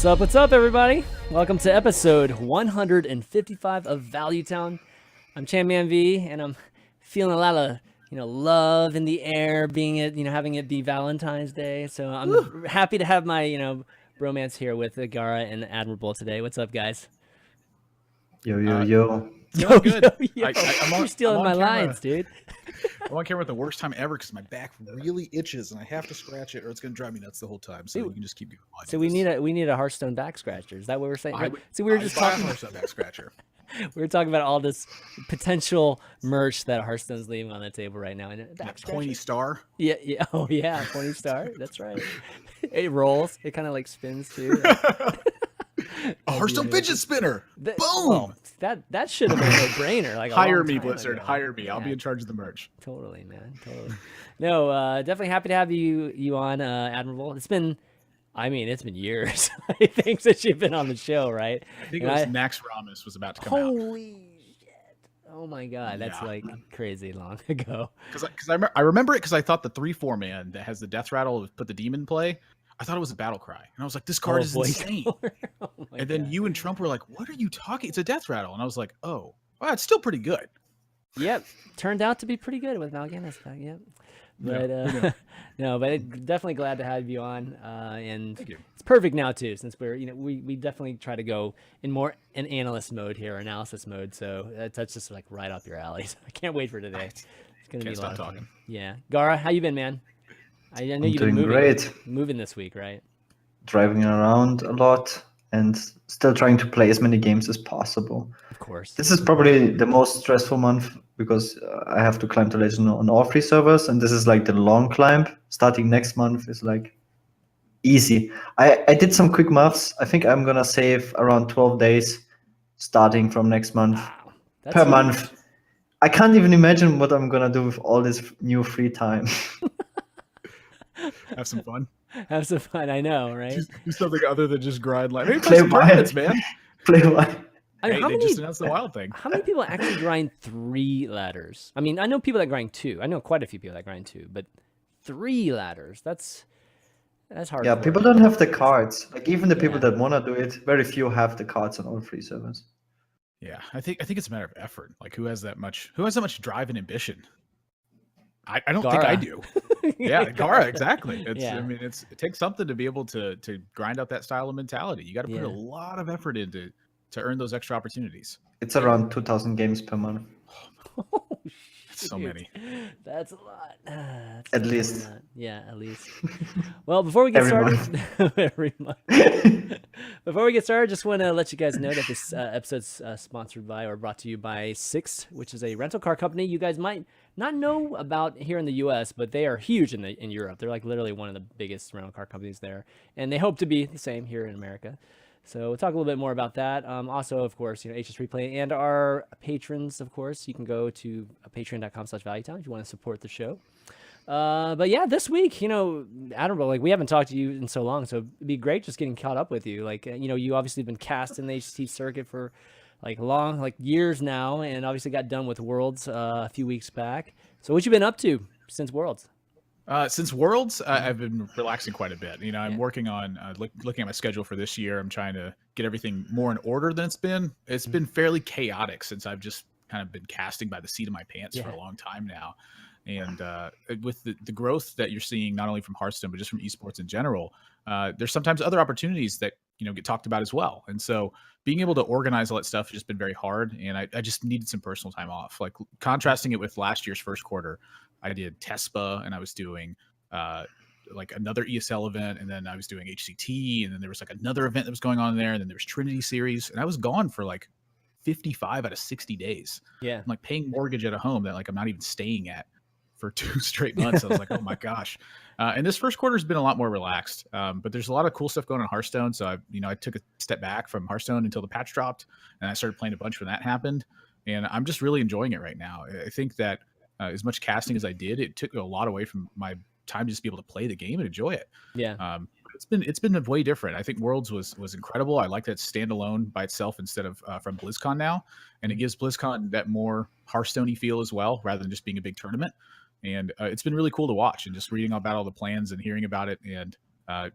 What's up, everybody? Welcome to episode 155 of Value Town. I'm ChanManV, and I'm feeling a lot of, love in the air, being it, having it be Valentine's Day. So I'm happy to have my, bromance here with Gaara and Admirable today. What's up, guys? Yo. Doing good. You're stealing my lines, dude. I'm on camera at the worst time ever because my back really itches and I have to scratch it, or it's going to drive me nuts the whole time. So you can just keep going. So we need a Hearthstone back scratcher. Is that what we're saying? So we were just talking about Hearthstone back scratcher. We were talking about all this potential merch that Hearthstone's leaving on the table right now. And that pointy star. Yeah. Oh yeah, pointy star. That's right. It rolls. It kind of like spins too. A Hearthstone fidget spinner. Boom. Well, that should have been a no-brainer. Like hire me, Blizzard. Hire me. I'll be in charge of the merch. Totally, man. Totally. No, definitely happy to have you on, Admirable. It's been years, I think, since you've been on the show, right? I think it was Nax Ramus was about to come out. Holy shit! Oh my god, that's like crazy long ago. Because I remember it because I thought the 3/4 man that has the death rattle put the demon in play. I thought it was a battle cry, and I was like, "This card is insane." And then you and Trump were like, "What are you talking? It's a death rattle," and I was like, "Oh, well, it's still pretty good." Yep, turned out to be pretty good with Mal'Ganis back. Yep, but no, but definitely glad to have you on, and it's perfect now too, since we definitely try to go in more an analyst mode here, analysis mode. So that's just like right up your alley. So I can't wait for today. It's gonna be a lot of fun. Yeah, Gaara, how you been, man? I know you've been moving this week, right? Driving around a lot and still trying to play as many games as possible. Of course. This is probably the most stressful month because I have to climb to Legend on all 3 servers, and this is like the long climb. Starting next month is like easy. I did some quick maths. I think I'm gonna save around 12 days starting from next month per month. I can't even imagine what I'm gonna do with all this new free time. Have some fun. Have some fun. I know, right? Do something other than just grind. Like, maybe play some tournaments, man. Play Wild. They just announced the Wild thing. How many people actually grind 3 ladders? I mean, I know people that grind 2. I know quite a few people that grind 2, but 3 ladders. That's hard. Yeah, people don't have the cards. Like even the people that wanna do it, very few have the cards on all 3 servers. Yeah, I think it's a matter of effort. Like who has that much drive and ambition? I don't think I do. Yeah, Gaara, exactly. It takes something to be able to grind out that style of mentality. You got to put a lot of effort into to earn those extra opportunities. It's around 2,000 games per month. Oh, so many. That's a lot. At least. Yeah, at least. Well, before we get started, every month. Before we get started, just want to let you guys know that this episode's sponsored by or brought to you by Six, which is a rental car company you guys might not know about here in the U.S., but they are huge in Europe. They're like literally one of the biggest rental car companies there, and they hope to be the same here in America. So we'll talk a little bit more about that. Also, of course, HS Replay and our patrons, of course, you can go to patreon.com/valuetown if you want to support the show. But yeah, this week, Admirable, like we haven't talked to you in so long, so it'd be great just getting caught up with you. Like, you obviously been cast in the HT circuit for like years now, and obviously got done with Worlds a few weeks back. So what you been up to since Worlds? Since Worlds, I've been relaxing quite a bit. I'm working on looking at my schedule for this year. I'm trying to get everything more in order than it's been. It's been fairly chaotic since I've just kind of been casting by the seat of my pants for a long time now. And with the growth that you're seeing, not only from Hearthstone, but just from esports in general, there's sometimes other opportunities that, get talked about as well. And so being able to organize all that stuff has just been very hard. And I just needed some personal time off. Like contrasting it with last year's first quarter, I did TESPA and I was doing like another ESL event. And then I was doing HCT. And then there was like another event that was going on there. And then there was Trinity Series. And I was gone for like 55 out of 60 days. Yeah. I'm like paying mortgage at a home that like I'm not even staying at for 2 straight months. I was like, oh my gosh. And this first quarter has been a lot more relaxed, but there's a lot of cool stuff going on in Hearthstone. So I took a step back from Hearthstone until the patch dropped, and I started playing a bunch when that happened. And I'm just really enjoying it right now. I think that as much casting as I did, it took a lot away from my time to just be able to play the game and enjoy it. Yeah. It's been way different. I think Worlds was incredible. I like that it's standalone by itself instead of from BlizzCon now, and it gives BlizzCon that more Hearthstone-y feel as well, rather than just being a big tournament. And it's been really cool to watch and just reading about all the plans and hearing about it and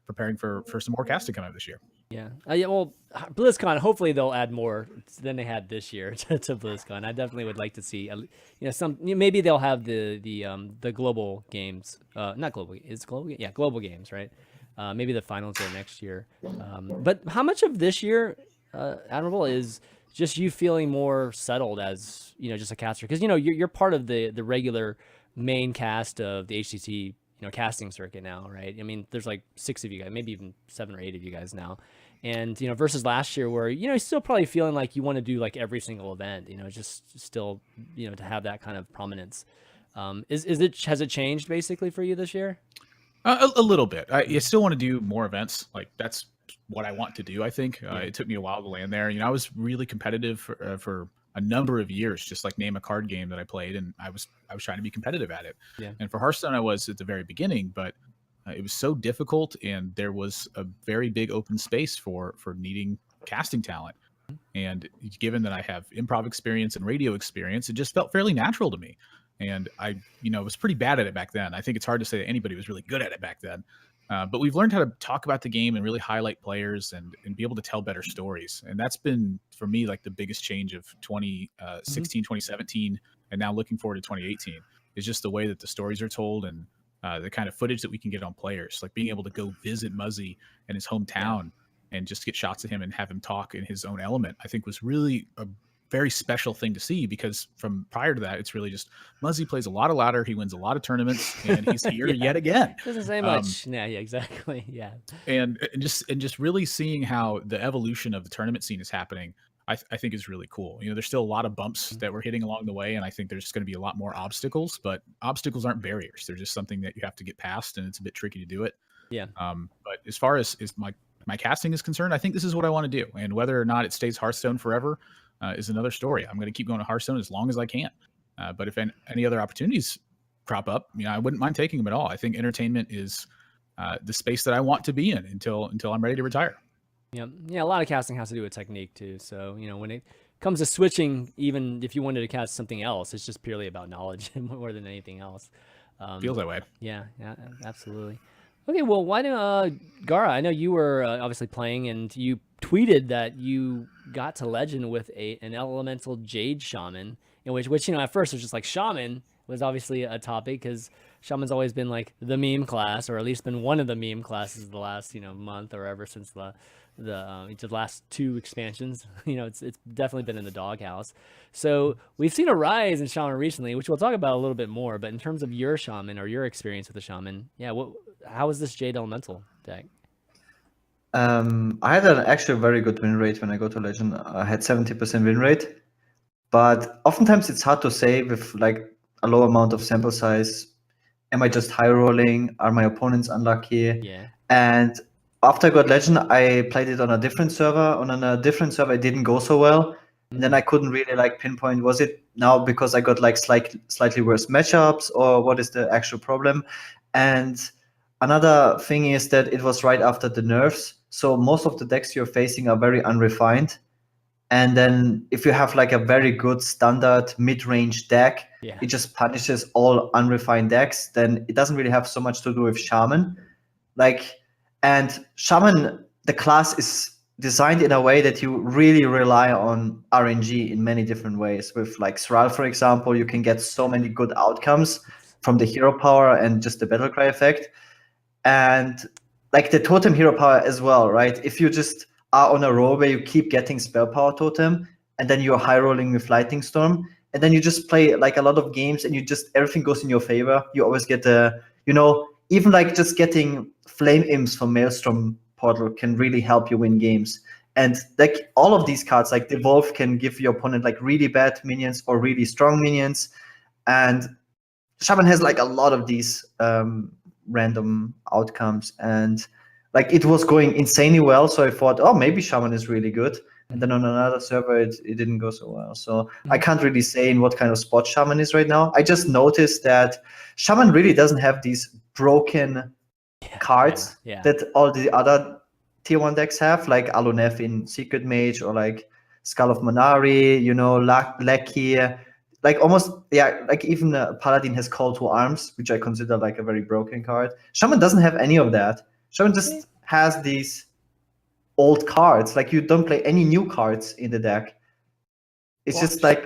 preparing for some more casting coming up this year. Yeah. Yeah. Well, BlizzCon. Hopefully, they'll add more than they had this year to BlizzCon. I definitely would like to see, some. Maybe they'll have the global games. Not global. Is global? Yeah, global games, right? Maybe the finals there next year. But how much of this year, Admirable, is just you feeling more settled as just a caster? Because you're part of the regular main cast of the HCT casting circuit now, right? I mean, there's like 6 of you guys, maybe even 7 or 8 of you guys now. And, versus last year where, you're still probably feeling like you want to do like every single event, just still, to have that kind of prominence. Has it changed basically for you this year? A little bit. I still want to do more events. Like that's what I want to do. I think it took me a while to land there. I was really competitive for a number of years, just like name a card game that I played, and I was trying to be competitive at it. Yeah. And for Hearthstone, I was at the very beginning, but it was so difficult, and there was a very big open space for needing casting talent. And given that I have improv experience and radio experience, it just felt fairly natural to me. And I was pretty bad at it back then. I think it's hard to say that anybody was really good at it back then. But we've learned how to talk about the game and really highlight players and be able to tell better stories. And that's been, for me, like the biggest change of 2016, 2017, and now looking forward to 2018 is just the way that the stories are told and the kind of footage that we can get on players, like being able to go visit Muzzy in his hometown and just get shots of him and have him talk in his own element, I think was really a very special thing to see, because from prior to that, it's really just Muzzy plays a lot of ladder. He wins a lot of tournaments, and he's here yet again. Doesn't say much. Yeah, exactly. Yeah. And just really seeing how the evolution of the tournament scene is happening, I think is really cool. There's still a lot of bumps that we're hitting along the way, and I think there's going to be a lot more obstacles, but obstacles aren't barriers. They're just something that you have to get past, and it's a bit tricky to do it. Yeah. But as far as my casting is concerned, I think this is what I want to do, and whether or not it stays Hearthstone forever is another story. I'm going to keep going to Hearthstone as long as I can. But if any other opportunities crop up, I wouldn't mind taking them at all. I think entertainment is the space that I want to be in until I'm ready to retire. Yeah. A lot of casting has to do with technique too. So, when it comes to switching, even if you wanted to cast something else, it's just purely about knowledge more than anything else. Feels that way. Yeah, absolutely. Okay, well, why don't Gaara? I know you were obviously playing, and you tweeted that you got to legend with an elemental jade shaman, in which at first it was just like shaman was obviously a topic because shaman's always been like the meme class, or at least been one of the meme classes the last month or ever since the last 2 expansions. It's definitely been in the doghouse. So we've seen a rise in shaman recently, which we'll talk about a little bit more. But in terms of your shaman or your experience with the shaman, how is this jade elemental deck? I had actually a very good win rate when I go to Legend. I had 70% win rate, but oftentimes it's hard to say with like a low amount of sample size. Am I just high rolling? Are my opponents unlucky? Yeah. And after I got Legend, I played it on a different server. On a different server, it didn't go so well. And then I couldn't really like pinpoint, was it now because I got like slightly worse matchups, or what is the actual problem? And another thing is that it was right after the nerfs. So most of the decks you're facing are very unrefined. And then if you have like a very good standard mid-range deck, it just punishes all unrefined decks. Then it doesn't really have so much to do with Shaman. And Shaman, the class is designed in a way that you really rely on RNG in many different ways. With like Sral, for example, you can get so many good outcomes from the hero power and just the battle cry effect. And like the totem hero power as well, right? If you just are on a roll where you keep getting spell power totem, and then you're high rolling with lightning storm, and then you just play like a lot of games, and everything goes in your favor. You always get even like just getting flame imps from Maelstrom Portal can really help you win games. And like all of these cards, like Devolve, can give your opponent like really bad minions or really strong minions. And Shaman has like a lot of these random outcomes, and like it was going insanely well. So I thought, oh, maybe Shaman is really good. And then on another server, it didn't go so well. So I can't really say in what kind of spot Shaman is right now. I just noticed that Shaman really doesn't have these broken cards that all the other tier 1 decks have, like Alunef in Secret Mage, or like Skull of Manari, Lucky, like almost, like even Paladin has Call to Arms, which I consider like a very broken card. Shaman doesn't have any of that. Shaman just has these old cards. Like you don't play any new cards in the deck. It's just like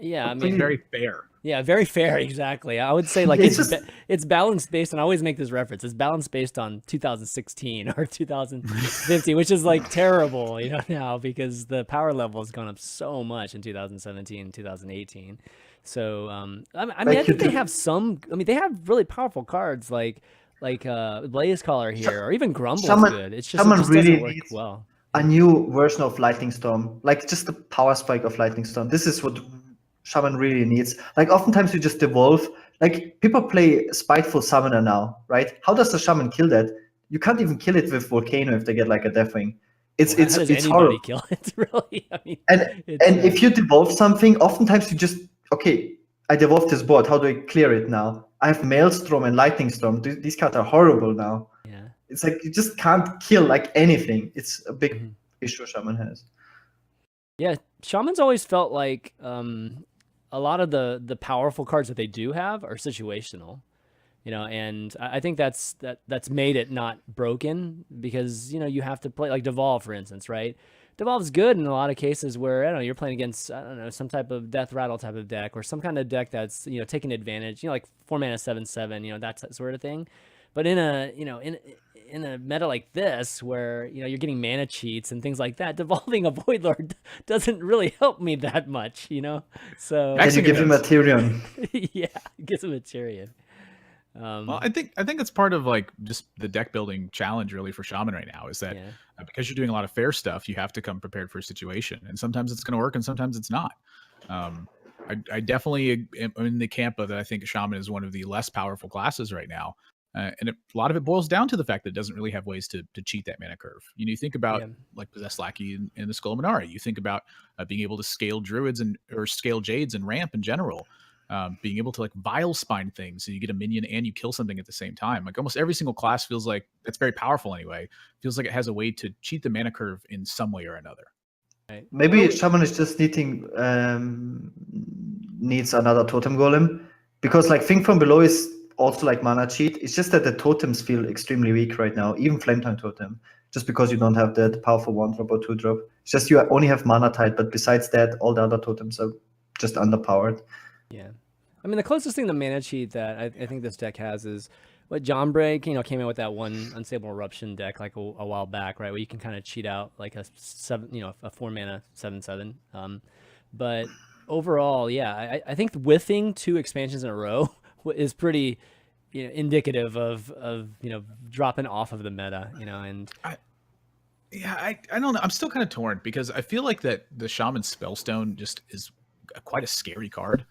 yeah, I mean, very fair. Yeah, very fair. Exactly. I would say like it's balanced based on. I always make this reference. It's balanced based on 2016 or 2015, which is like terrible, now because the power level has gone up so much in 2017, 2018. So I mean, I think they have some. I mean, they have really powerful cards like Blaze Caller here, or even Grumble's good. It's just Shaman really doesn't work needs well. a new version of Lightning Storm, like just the power spike of Lightning Storm. This is what Shaman really needs. Like oftentimes you just evolve. Like people play Spiteful Summoner now, right? How does the Shaman kill that? You can't even kill it with Volcano if they get like a Deathwing. It's how does anybody horrible. kill it? Really? I mean, and if you devolve something, oftentimes you just I devolved this board. How do I clear it now? I have Maelstrom and Lightning Storm. These cards are horrible now. Yeah. It's like you just can't kill like anything. It's a big issue Shaman has. Yeah, Shaman's always felt like a lot of the powerful cards that they do have are situational, and I think that's made it not broken because you have to play like Devolve, for instance, right? Devolve's good in a lot of cases where you're playing against some type of Death Rattle type of deck or some kind of deck that's taking advantage, like 4 mana 7/7, that sort of thing. But in a in a meta like this where you're getting mana cheats and things like that, devolving a Void Lord doesn't really help me that much, So and you give him a Tyrion. Yeah, gives him a Tyrion. Well, I think it's part of like just the deck building challenge really for Shaman right now is that because you're doing a lot of fair stuff, you have to come prepared for a situation, and sometimes it's going to work and sometimes it's not. I definitely am in the camp of that. I think Shaman is one of the less powerful classes right now. And a lot of it boils down to the fact that it doesn't really have ways to cheat that mana curve. You think about like Possessed Lackey in the Skull Minari. You think about being able to scale Druids or scale Jades and ramp in general. Being able to like Vile Spine things, so you get a minion and you kill something at the same time. Like almost every single class feels like that's very powerful anyway. Feels like it has a way to cheat the mana curve in some way or another. Right. Maybe Shaman is just needs another Totem Golem, because like Think from Below is also like mana cheat. It's just that the totems feel extremely weak right now, even Flametime Totem, just because you don't have that powerful 1-drop or 2-drop. It's just you only have Mana Tide, but besides that, all the other totems are just underpowered. Yeah. I mean, the closest thing to mana cheat that I think this deck has is what John Break, came out with that one Unstable Eruption deck like a while back, right? Where you can kind of cheat out like a 4 mana 7/7. But overall, yeah, I think whiffing 2 expansions in a row is pretty indicative of dropping off of the meta, and I don't know. I'm still kind of torn because I feel like that the Shaman Spellstone just is quite a scary card.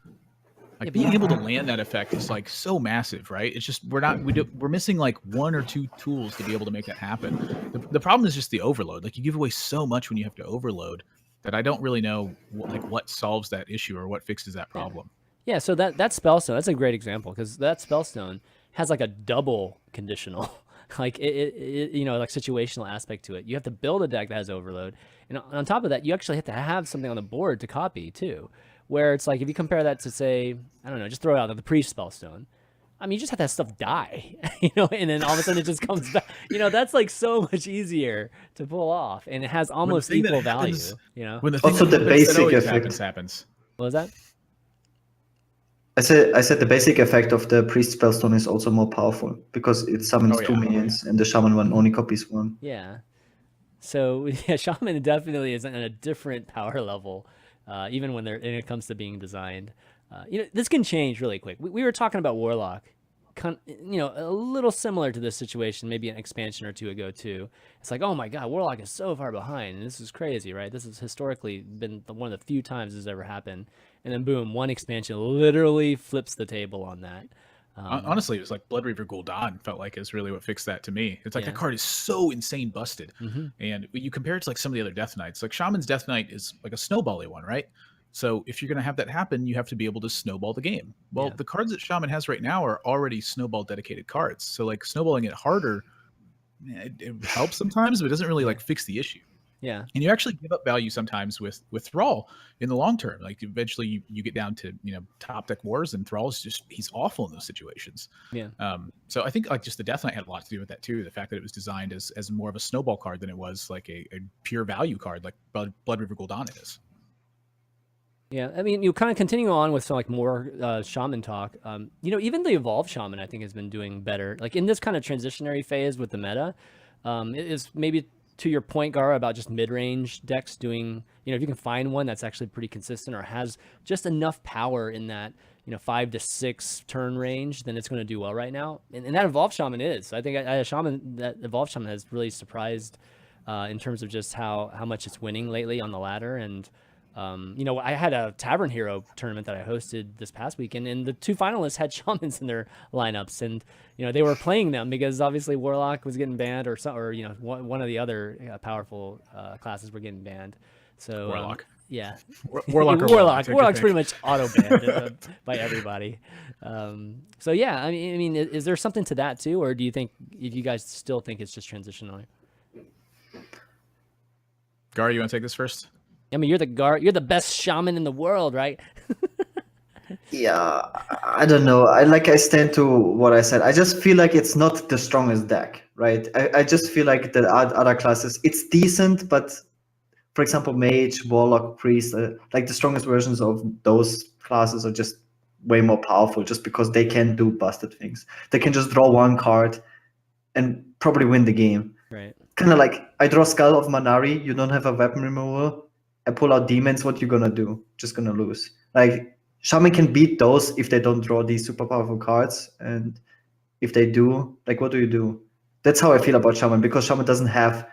Like being able to land that effect is like so massive, right? It's just we're missing like 1 or 2 tools to be able to make that happen. The problem is just the overload. Like you give away so much when you have to overload that I don't really know what solves that issue or what fixes that problem. Yeah, so that Spellstone, that's a great example because that Spellstone has like a double conditional, like it like situational aspect to it. You have to build a deck that has overload, and on top of that, you actually have to have something on the board to copy too. Where it's like if you compare that to say, I don't know, just throw it out the Priest Spellstone. I mean, you just have that stuff die, and then all of a sudden it just comes back. That's like so much easier to pull off, and it has almost equal value. When the thing also the basic effect happens. What was that? I said the basic effect of the Priest Spellstone is also more powerful because it summons 2 minions and the Shaman one only copies 1. Yeah. So yeah, Shaman definitely is on a different power level, even when it comes to being designed. This can change really quick. We were talking about Warlock, a little similar to this situation, maybe an expansion or 2 ago too. It's like, oh my God, Warlock is so far behind, and this is crazy, right? This has historically been one of the few times this has ever happened. And then boom, one expansion literally flips the table on that. Honestly, it was like Blood Reaver Gul'dan felt like is really what fixed that to me. It's like that card is so insane busted. And you compare it to like some of the other Death Knights. Like Shaman's Death Knight is like a snowbally one, right? So if you're going to have that happen, you have to be able to snowball the game. Well, the cards that Shaman has right now are already snowball dedicated cards. So like snowballing it harder, it helps sometimes, but it doesn't really like fix the issue. Yeah. And you actually give up value sometimes with Thrall in the long term. Like eventually you get down to, top deck wars, and Thrall's he's awful in those situations. Yeah. So I think like just the Death Knight had a lot to do with that too. The fact that it was designed as more of a snowball card than it was like a pure value card like Blood River Gul'dan is. Yeah, I mean, you kind of continue on with some like more shaman talk. Even the evolved shaman I think has been doing better. Like in this kind of transitionary phase with the meta, it is maybe to your point, Gaara, about just mid-range decks doing. If you can find one that's actually pretty consistent or has just enough power in that 5 to 6 turn range, then it's going to do well right now. And that evolved shaman is. I think that evolved shaman has really surprised in terms of just how much it's winning lately on the ladder. And I had a Tavern Hero tournament that I hosted this past weekend, and the 2 finalists had shamans in their lineups, and they were playing them because obviously Warlock was getting banned, or one of the other powerful classes were getting banned. So Warlock, yeah, Warlock's pretty much auto banned by everybody. So yeah, I mean, is there something to that too, or do you think if you guys still think it's just transitional? Gaara, you want to take this first? I mean, you're the best shaman in the world, right? Yeah, I don't know. I stand to what I said. I just feel like it's not the strongest deck, right? I just feel like the other classes, it's decent, but for example, Mage, Warlock, Priest, like the strongest versions of those classes are just way more powerful just because they can do busted things. They can just draw 1 card and probably win the game. Right. Kind of like, I draw Skull of Manari, you don't have a weapon removal, I pull out demons, what you gonna do? Just gonna lose. Like, Shaman can beat those if they don't draw these super powerful cards, and if they do, like, what do you do? That's how I feel about Shaman, because Shaman doesn't have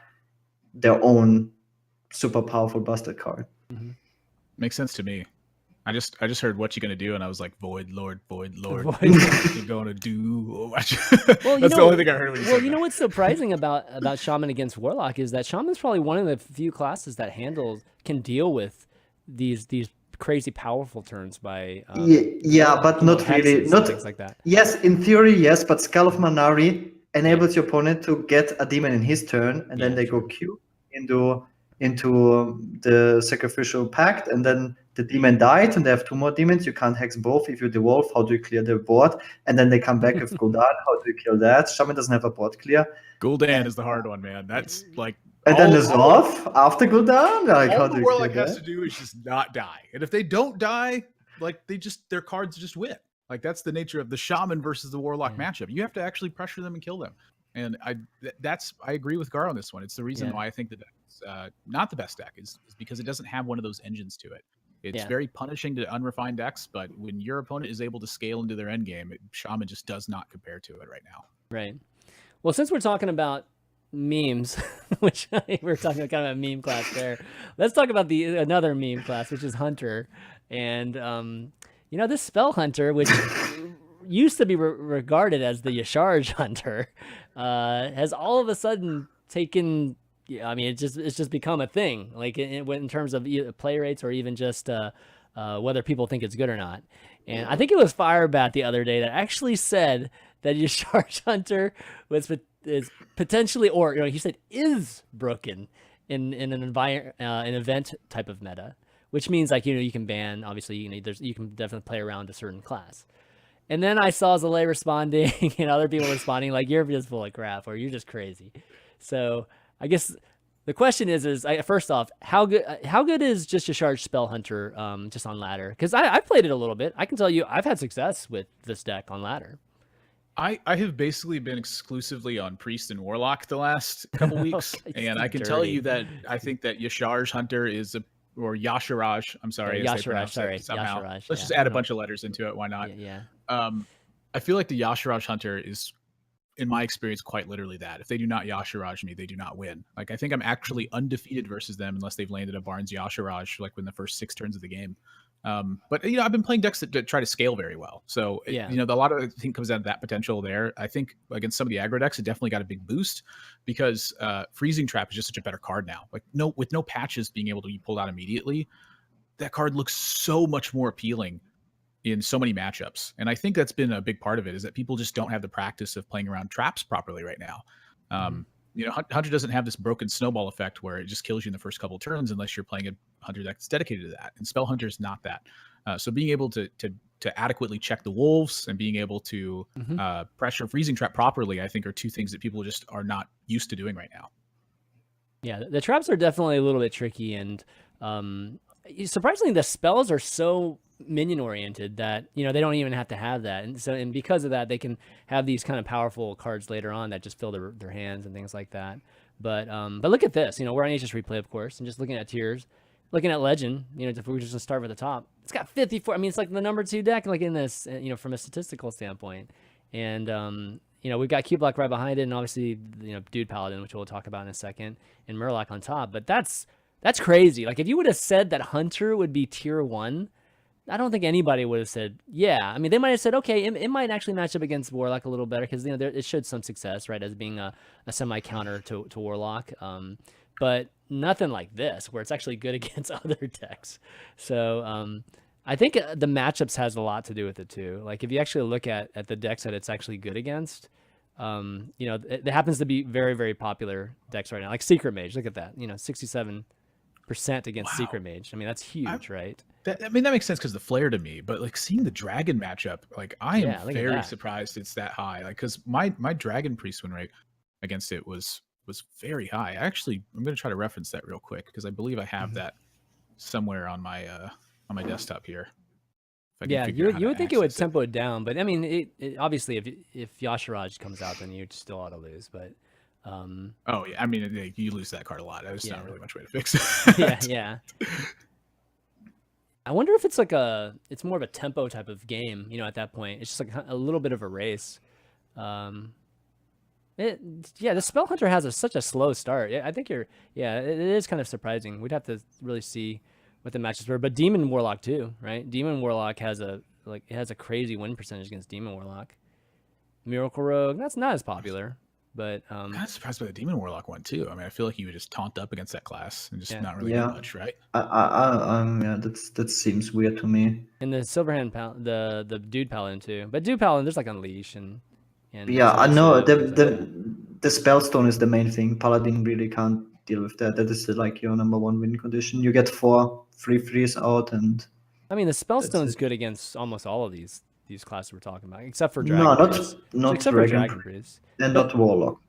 their own super powerful busted card. Mm-hmm. Makes sense to me. I just heard what you gonna do, and I was like, Void Lord. What you gonna do? Well, that's the only thing I heard when you said that. What's surprising about Shaman against Warlock is that Shaman's probably one of the few classes that can deal with these crazy powerful turns by but not really, not things like that. Yes, in theory, yes, but Skull of Manari enables your opponent to get a demon in his turn, and then they go Q into the Sacrificial Pact, and then the demon died, and they have 2 more demons. You can't hex both. If you devolve, how do you clear the board? And then they come back with Gul'dan. How do you kill that? Shaman doesn't have a board clear. Gul'dan is the hard one, man. That's like. And then Resolve after Gul'dan? Like, all how the do you Warlock kill has that? to do is just not die. And if they don't die, like their cards just win. Like that's the nature of the Shaman versus the Warlock matchup. You have to actually pressure them and kill them. And I agree with Gaara on this one. It's the reason why I think that it's not the best deck is because it doesn't have one of those engines to it. It's very punishing to unrefined decks, but when your opponent is able to scale into their end game, Shaman just does not compare to it right now. Right. Well, since we're talking about memes, which we're talking about kind of a meme class there, let's talk about another meme class, which is Hunter. And this Spell Hunter, which used to be regarded as the Yasharj Hunter, has all of a sudden taken. I mean, it's just become a thing, like in terms of play rates or even just whether people think it's good or not. And I think it was Firebat the other day that actually said that Yasharj Hunter is potentially, or he said is broken in an event type of meta, which means like you can ban, obviously you can definitely play around a certain class. And then I saw Zalay responding and other people responding like you're just full of crap or you're just crazy. So I guess the question is first off, how good is just Yasharj Spell Hunter just on ladder? Because I've played it a little bit. I can tell you I've had success with this deck on ladder. I have basically been exclusively on Priest and Warlock the last couple weeks, and I can tell you that I think that Yasharj Hunter or Yasharaj. I'm sorry, Yasharaj. Sorry, somehow. Yasharaj. Let's just add a bunch of letters into it. Why not? Yeah. I feel like the Yasharaj Hunter is, in my experience, quite literally that. If they do not Yasharaj me, they do not win. Like I think I'm actually undefeated versus them unless they've landed a Barnes Yasharaj like in the first 6 turns of the game. But I've been playing decks that try to scale very well. So a lot of I think comes out of that potential there. I think against some of the aggro decks, it definitely got a big boost because Freezing Trap is just such a better card now. Like with no patches being able to be pulled out immediately, that card looks so much more appealing in so many matchups. And I think that's been a big part of it is that people just don't have the practice of playing around traps properly right now. Hunter doesn't have this broken snowball effect where it just kills you in the first couple of turns unless you're playing a Hunter that's dedicated to that. And Spell Hunter is not that. So being able to adequately check the wolves and being able to pressure Freezing Trap properly, I think, are two things that people just are not used to doing right now. Yeah, the traps are definitely a little bit tricky, and surprisingly, the spells are so minion oriented that they don't even have to have that, and because of that, they can have these kind of powerful cards later on that just fill their hands and things like that. But look at this, we're on Aegis Replay, of course, and just looking at tiers, looking at Legend, if we were just to start with the top, it's got 54. I mean, it's like the number 2 deck, like in this, from a statistical standpoint, and we've got Q Block right behind it, and obviously, Dude Paladin, which we'll talk about in a second, and Murloc on top. But that's crazy. Like, if you would have said that Hunter would be tier 1, I don't think anybody would have said, yeah. I mean, they might have said, okay, it might actually match up against Warlock a little better because, it showed some success, right, as being a semi-counter to Warlock. But nothing like this, where it's actually good against other decks. So I think the matchups has a lot to do with it, too. Like, if you actually look at the decks that it's actually good against, it happens to be very, very popular decks right now. Like Secret Mage, look at that, 67% against Secret Mage. I mean, that's huge, right? That makes sense because the flare to me, but like seeing the dragon matchup, like I am very surprised it's that high. Like, because my dragon priest win rate against it was very high. I'm going to try to reference that real quick because I believe I have that somewhere on my desktop here. Yeah, you would think it would tempo it down, but I mean, it obviously if Yashiraj comes out, then you still ought to lose. But oh yeah, I mean, you lose that card a lot. There's not really much way to fix it. yeah. I wonder if it's it's more of a tempo type of game. At that point, it's just like a little bit of a race. The Spell Hunter has such a slow start. I think it is kind of surprising. We'd have to really see what the matches were, but Demon Warlock too, right? Demon Warlock has a crazy win percentage against Demon Warlock. Miracle Rogue, that's not as popular, but I'm kind of surprised by the Demon Warlock one too. I mean, I feel like you would just taunt up against that class and just not really do much, right? That seems weird to me. And the Silverhand the Dude Paladin too, but Dude Paladin, there's like Unleash and I know the Spellstone is the main thing. Paladin really can't deal with that. That is like your number 1 win condition. You get 4 3/3s out, and I mean the Spellstone is good against almost all of these classes we're talking about, except for Dragon Priest. Not except Dragon, for Dragon Priest. And not Warlock.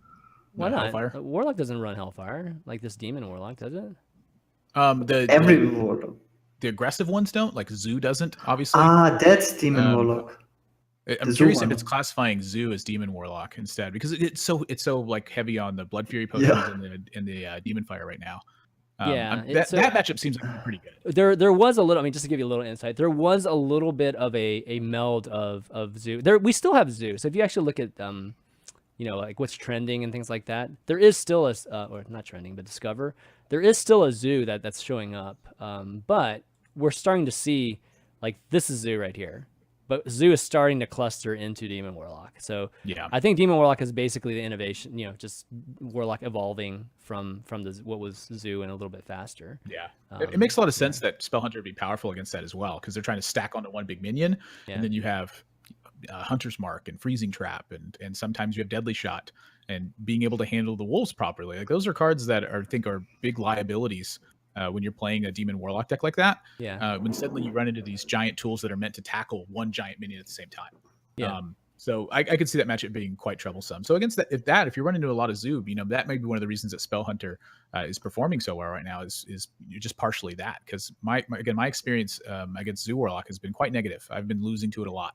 Why not? Hellfire? Warlock doesn't run Hellfire like this Demon Warlock, does it? Every Warlock. The aggressive ones don't. Like Zoo doesn't, obviously. That's Demon Warlock. I'm curious if it's classifying Zoo as Demon Warlock instead, because it's so like heavy on the Blood Fury potions and the Demon Fire right now. That matchup seems like pretty good. There was a little. I mean, just to give you a little insight, there was a little bit of a meld of Zoo. We still have Zoo. So if you actually look at like what's trending and things like that, there is still or not trending, but Discover. There is still a Zoo that's showing up. But we're starting to see like this is Zoo right here. But Zoo is starting to cluster into Demon Warlock. So I think Demon Warlock is basically the innovation, just Warlock evolving from what was Zoo and a little bit faster. Yeah. It makes a lot of sense that Spell Hunter would be powerful against that as well, because they're trying to stack onto one big minion. And then you have Hunter's Mark and Freezing Trap, and sometimes you have Deadly Shot, and being able to handle the wolves properly. Like those are cards that I think are big liabilities when you're playing a Demon Warlock deck like that. When suddenly you run into these giant tools that are meant to tackle one giant minion at the same time. So I could see that matchup being quite troublesome. So against that, if you're running into a lot of Zoob, that may be one of the reasons that Spell Hunter is performing so well right now is just partially that. Because my experience against Zoo Warlock has been quite negative. I've been losing to it a lot.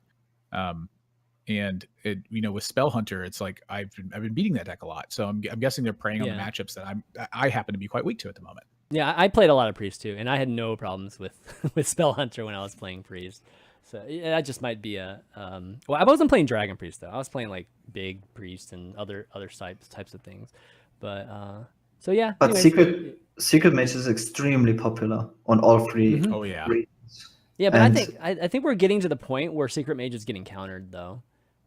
And it, with Spell Hunter, it's like I've been beating that deck a lot. So I'm guessing they're preying on the matchups that I happen to be quite weak to at the moment. Yeah, I played a lot of Priest too, and I had no problems with Spell Hunter when I was playing Priest. So that just might be I wasn't playing Dragon Priest though. I was playing like Big Priest and other types of things. But so yeah. But anyways, Secret Mage is extremely popular on all three. Mm-hmm. Oh yeah. Yeah, but I think we're getting to the point where Secret Mage is getting countered though.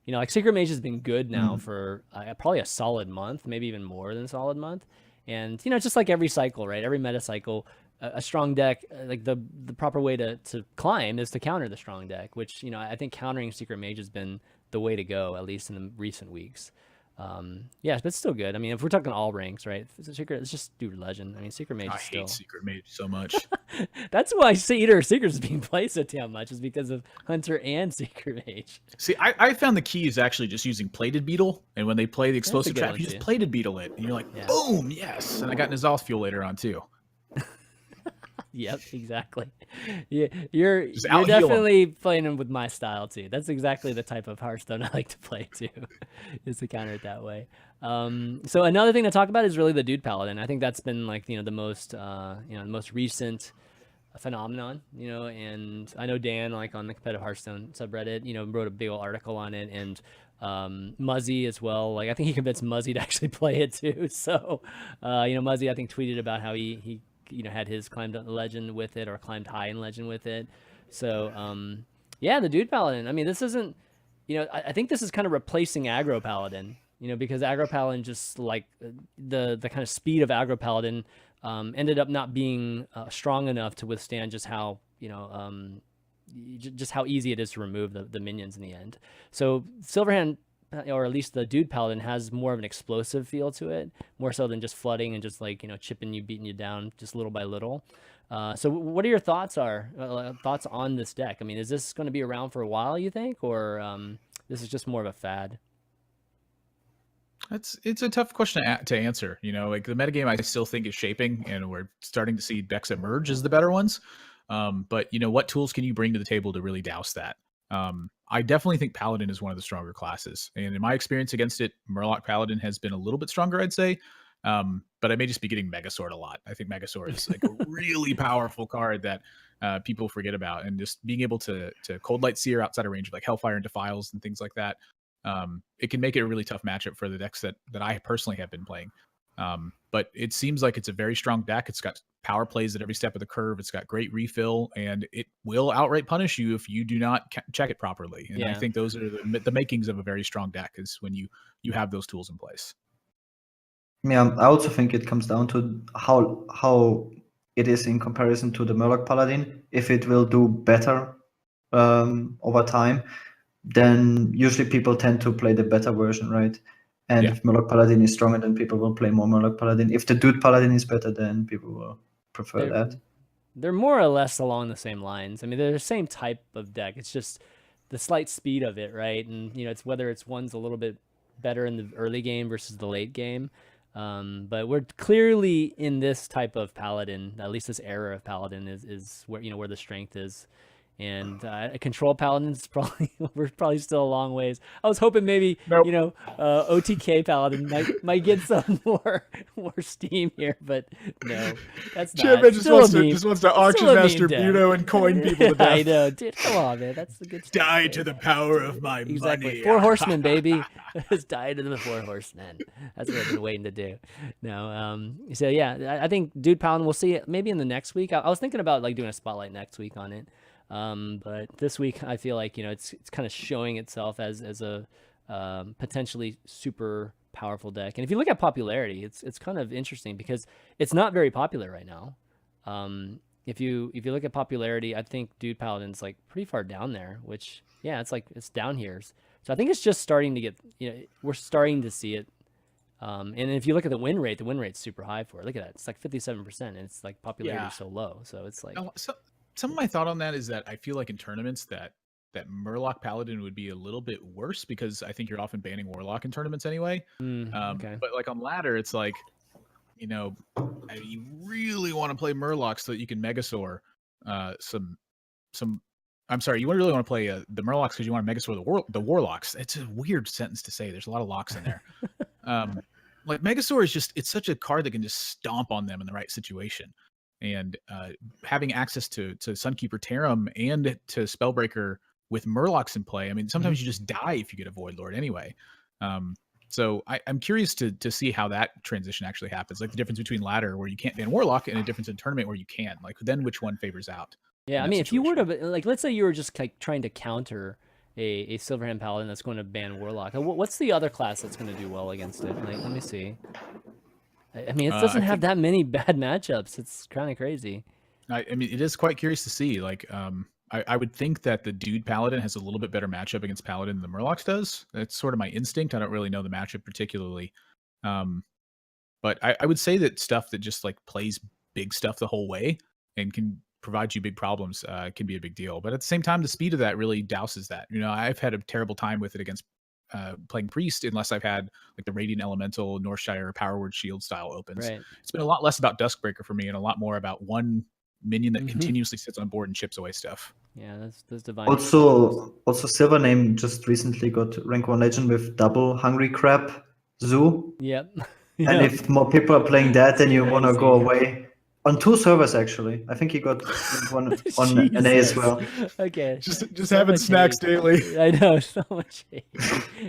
Like Secret Mage has been good now for probably a solid month, maybe even more than a solid month. And just like every cycle, right? Every meta cycle, a strong deck, like the proper way to climb is to counter the strong deck, which I think countering Secret Mage has been the way to go, at least in the recent weeks. Yeah, but it's still good. I mean, if we're talking all ranks, right? If it's a secret, let's just do legend. I mean, secret mage I is still. hate secret mage so much. That's why Secret is being played so damn much, is because of Hunter and Secret Mage. See, I found the key is actually just using plated beetle, and when they play the That's a explosive good trap, one, you just too. plated beetle it, and you're like, Yeah. boom, yes. And I got Nizal's fuel later on too. Yep, exactly. Yeah, you're Just out-heal 'em. definitely playing them with my style too. That's exactly the type of Hearthstone I like to play too, is to counter it that way. So another thing to talk about is really the Dude Paladin. I think that's been like the most the most recent phenomenon, and I know Dan, like on the competitive Hearthstone subreddit, wrote a big old article on it, and Muzzy as well. Like I think he convinced Muzzy to actually play it too. So Muzzy I think tweeted about how he had his climbed legend with it, or climbed high in legend with it. So yeah, the Dude Paladin. I mean, this isn't, I think this is kind of replacing aggro Paladin, because aggro Paladin, just like the kind of speed of aggro Paladin ended up not being strong enough to withstand just how just how easy it is to remove the minions in the end. So Silverhand, or at least the Dude Paladin, has more of an explosive feel to it, more so than just flooding and just like chipping you, beating you down just little by little. So what are your thoughts on this deck? I mean, is this going to be around for a while, you think, or this is just more of a fad? It's a tough question to answer. Like the metagame, I still think is shaping, and we're starting to see decks emerge as the better ones. But what tools can you bring to the table to really douse that? I definitely think Paladin is one of the stronger classes, and in my experience against it, Murloc Paladin has been a little bit stronger, I'd say. But I may just be getting Megasword a lot. I think Megasword is like a really powerful card that people forget about, and just being able to Cold Light Seer outside of range of like Hellfire and Defiles and things like that. It can make it a really tough matchup for the decks that I personally have been playing. But it seems like it's a very strong deck. It's got power plays at every step of the curve. It's got great refill, and it will outright punish you if you do not check it properly. And I think those are the makings of a very strong deck, is when you have those tools in place. Yeah, I also think it comes down to how it is in comparison to the Murloc Paladin. If it will do better over time, then usually people tend to play the better version, right? And if Murloc Paladin is stronger, then people will play more Murloc Paladin. If the Dude Paladin is better, then people will prefer that. They're more or less along the same lines. I mean, they're the same type of deck. It's just the slight speed of it, right? And it's whether one's a little bit better in the early game versus the late game. But we're clearly in this type of Paladin, at least this era of Paladin is where where the strength is. And control Paladin's we're probably still a long ways. I was hoping maybe OTK Paladin might get some more steam here, but no, that's not. ChanManV just wants to auction master Budo and coin people to death. I know, dude. Come on, man. That's the good stuff. Die to the power of my money. 4 horsemen, baby. Just die to the 4 horsemen. That's what I've been waiting to do. No, so yeah, I think Dude Paladin, we'll see it maybe in the next week. I was thinking about like doing a spotlight next week on it. But this week I feel like it's kind of showing itself as a potentially super powerful deck. And if you look at popularity, it's kind of interesting because it's not very popular right now. If you look at popularity, I think Dude Paladin's like pretty far down there, which it's down here. So I think it's just starting to get, we're starting to see it. And if you look at the win rate's super high for it. Look at that. It's like 57%, and it's like popularity is so low. So it's like some of my thought on that is that I feel like in tournaments that Murloc Paladin would be a little bit worse, because I think you're often banning Warlock in tournaments anyway. Okay. But like on ladder, it's like, you really want to play Murloc so that you can Megasaur some. I'm sorry, you really want to play the Murlocs because you want to Megasaur the Warlocks. It's a weird sentence to say. There's a lot of locks in there. Like Megasaur is it's such a card that can just stomp on them in the right situation. And having access to Sunkeeper Tarim and to Spellbreaker with Murlocs in play, I mean, sometimes you just die if you get a Void Lord anyway. So I'm curious to see how that transition actually happens, like the difference between ladder where you can't ban Warlock and a difference in tournament where you can. Like then which one favors out? Yeah, I mean, if you were to, like, let's say you were just like trying to counter a Silverhand Paladin that's going to ban Warlock. What's the other class that's going to do well against it? Like, let me see. I mean, it doesn't have that many bad matchups. It's kind of crazy. I mean, it is quite curious to see. Like, I would think that the dude Paladin has a little bit better matchup against Paladin than the Murlocs does. That's sort of my instinct. I don't really know the matchup particularly. But I would say that stuff that just like plays big stuff the whole way and can provide you big problems can be a big deal. But at the same time, the speed of that really douses that. You know, I've had a terrible time with it against playing Priest unless I've had like the Radiant Elemental, Northshire, Power Word Shield style opens. Right. It's been a lot less about Duskbreaker for me and a lot more about one minion that continuously sits on board and chips away stuff. Yeah, that's divine. Also, Silver Name just recently got rank 1 legend with double Hungry Crab Zoo. Yep. And if more people are playing that, then you want to go away. On 2 servers, actually. I think he got one on NA as well. Okay. Just having snacks daily. I know, so much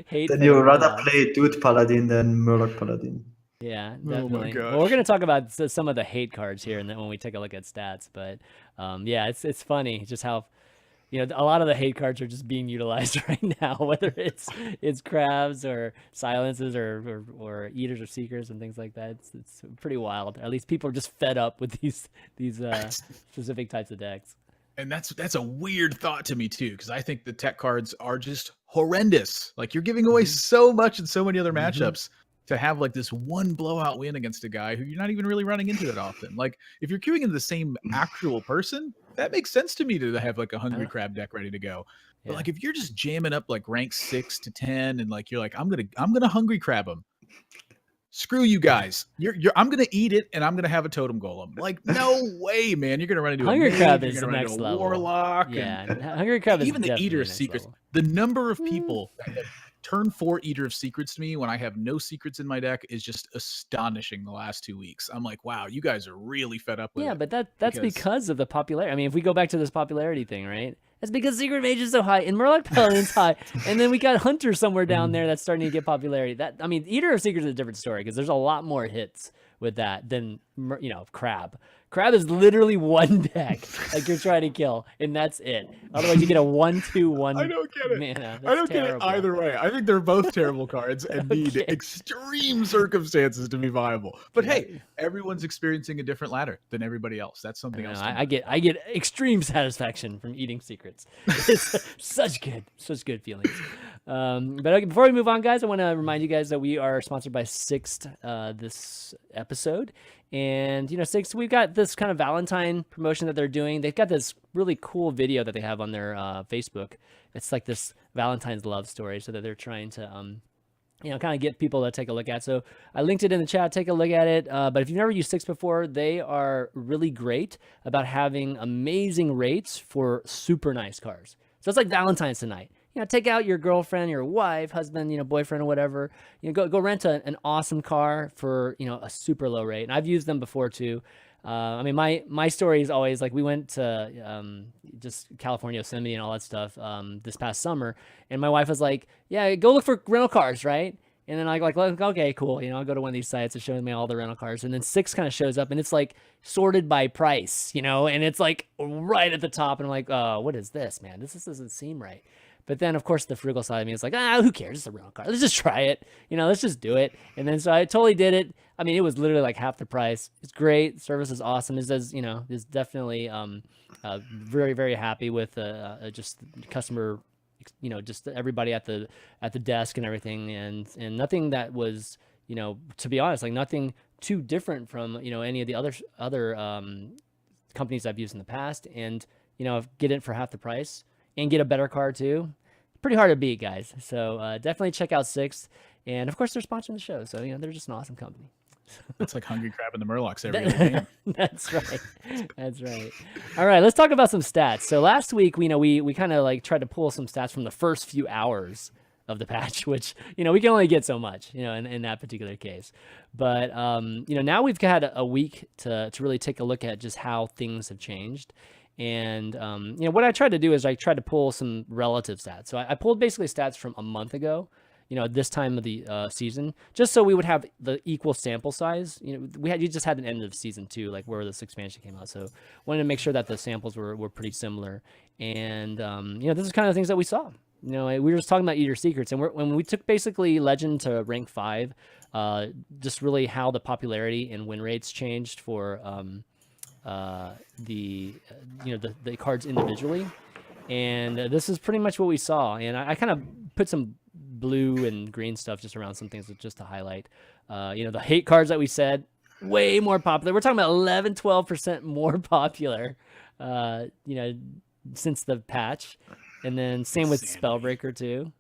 hate. Then you rather play Dude Paladin than Murloc Paladin. Yeah, Oh definitely. my gosh. Well, we're going to talk about some of the hate cards here and then when we take a look at stats. But yeah, it's funny just how, you know, a lot of the hate cards are just being utilized right now, whether it's crabs or silences or eaters or seekers and things like that. It's pretty wild. At least people are just fed up with these specific types of decks. And that's a weird thought to me too, because I think the tech cards are just horrendous. Like you're giving away so much in so many other matchups to have like this one blowout win against a guy who you're not even really running into that often. Like if you're queuing into the same actual person, that makes sense to me to have like a Hungry Crab deck ready to go. But like if you're just jamming up like rank 6 to 10 and like you're like I'm gonna Hungry Crab him. Screw you guys. I'm gonna eat it and I'm gonna have a totem golem. Like no way, man. You're gonna run into Hungry a Crab mage, is you're the gonna run next into a level. warlock. Yeah, Hungry Crab is even the definitely Eater of next Secrets. level. The number of people that turn 4 Eater of Secrets to me when I have no secrets in my deck is just astonishing the last 2 weeks. I'm like, wow, you guys are really fed up with it. Yeah, but that's because of the popularity. I mean, if we go back to this popularity thing, right? That's because Secret Mage is so high and Murloc Paladin's high, and then we got Hunter somewhere down there that's starting to get popularity. I mean, Eater of Secrets is a different story because there's a lot more hits with that than Crab. Crab is literally one deck like you're trying to kill, and that's it. Otherwise, you get a 1/2/1. I don't get it. Mana. I don't get it either way. I think they're both terrible cards and need extreme circumstances to be viable. But hey, everyone's experiencing a different ladder than everybody else. That's something else. I get extreme satisfaction from eating secrets. It's such good feelings. But okay, before we move on, guys, I want to remind you guys that we are sponsored by Sixt this episode. And, Sixt, we've got this kind of Valentine promotion that they're doing. They've got this really cool video that they have on their Facebook. It's like this Valentine's love story, so that they're trying to, kind of get people to take a look at. So I linked it in the chat. Take a look at it. But if you've never used Sixt before, they are really great about having amazing rates for super nice cars. So it's like Valentine's tonight. Take out your girlfriend, your wife, husband, boyfriend, or whatever. Go rent an awesome car for a super low rate. And I've used them before too. I mean, my story is always like we went to just California, Yosemite, and all that stuff this past summer, and my wife was like, "Yeah, go look for rental cars, right?" And then I like, okay, cool. I'll go to one of these sites. It's showing me all the rental cars, and then Sixt kind of shows up, and it's like sorted by price, and it's like right at the top, and I'm like, oh, what is this, man? This doesn't seem right. But then, of course, the frugal side of me is like, who cares? It's a rental car. Let's just try it. Let's just do it. And then so I totally did it. I mean, it was literally like half the price. It's great. Service is awesome. It says, is definitely very, very happy with just customer, just everybody at the desk and everything. And nothing that was, to be honest, like nothing too different from, any of the other companies I've used in the past. And, get it for half the price. And get a better car too. Pretty hard to beat, guys. So definitely check out Sixt. And of course, they're sponsoring the show. So, they're just an awesome company. It's like Hungry Crab and the Murlocs every other game. That's right. That's right. All right, let's talk about some stats. So last week, we kind of like tried to pull some stats from the first few hours of the patch, which, we can only get so much, in that particular case. But, now we've had a week to really take a look at just how things have changed. And, what I tried to do is I tried to pull some relative stats. So I pulled basically stats from a month ago, this time of the season, just so we would have the equal sample size. You just had an end of season 2, like where this expansion came out. So wanted to make sure that the samples were pretty similar. And, this is kind of the things that we saw. We were just talking about Eater Secrets, and when we took basically Legend to rank 5, just really how the popularity and win rates changed for, the cards individually. And this is pretty much what we saw. And I kind of put some blue and green stuff just around some things just to highlight. The hate cards that we said, way more popular. We're talking about 11-12% more popular, since the patch. And then same with Spellbreaker too.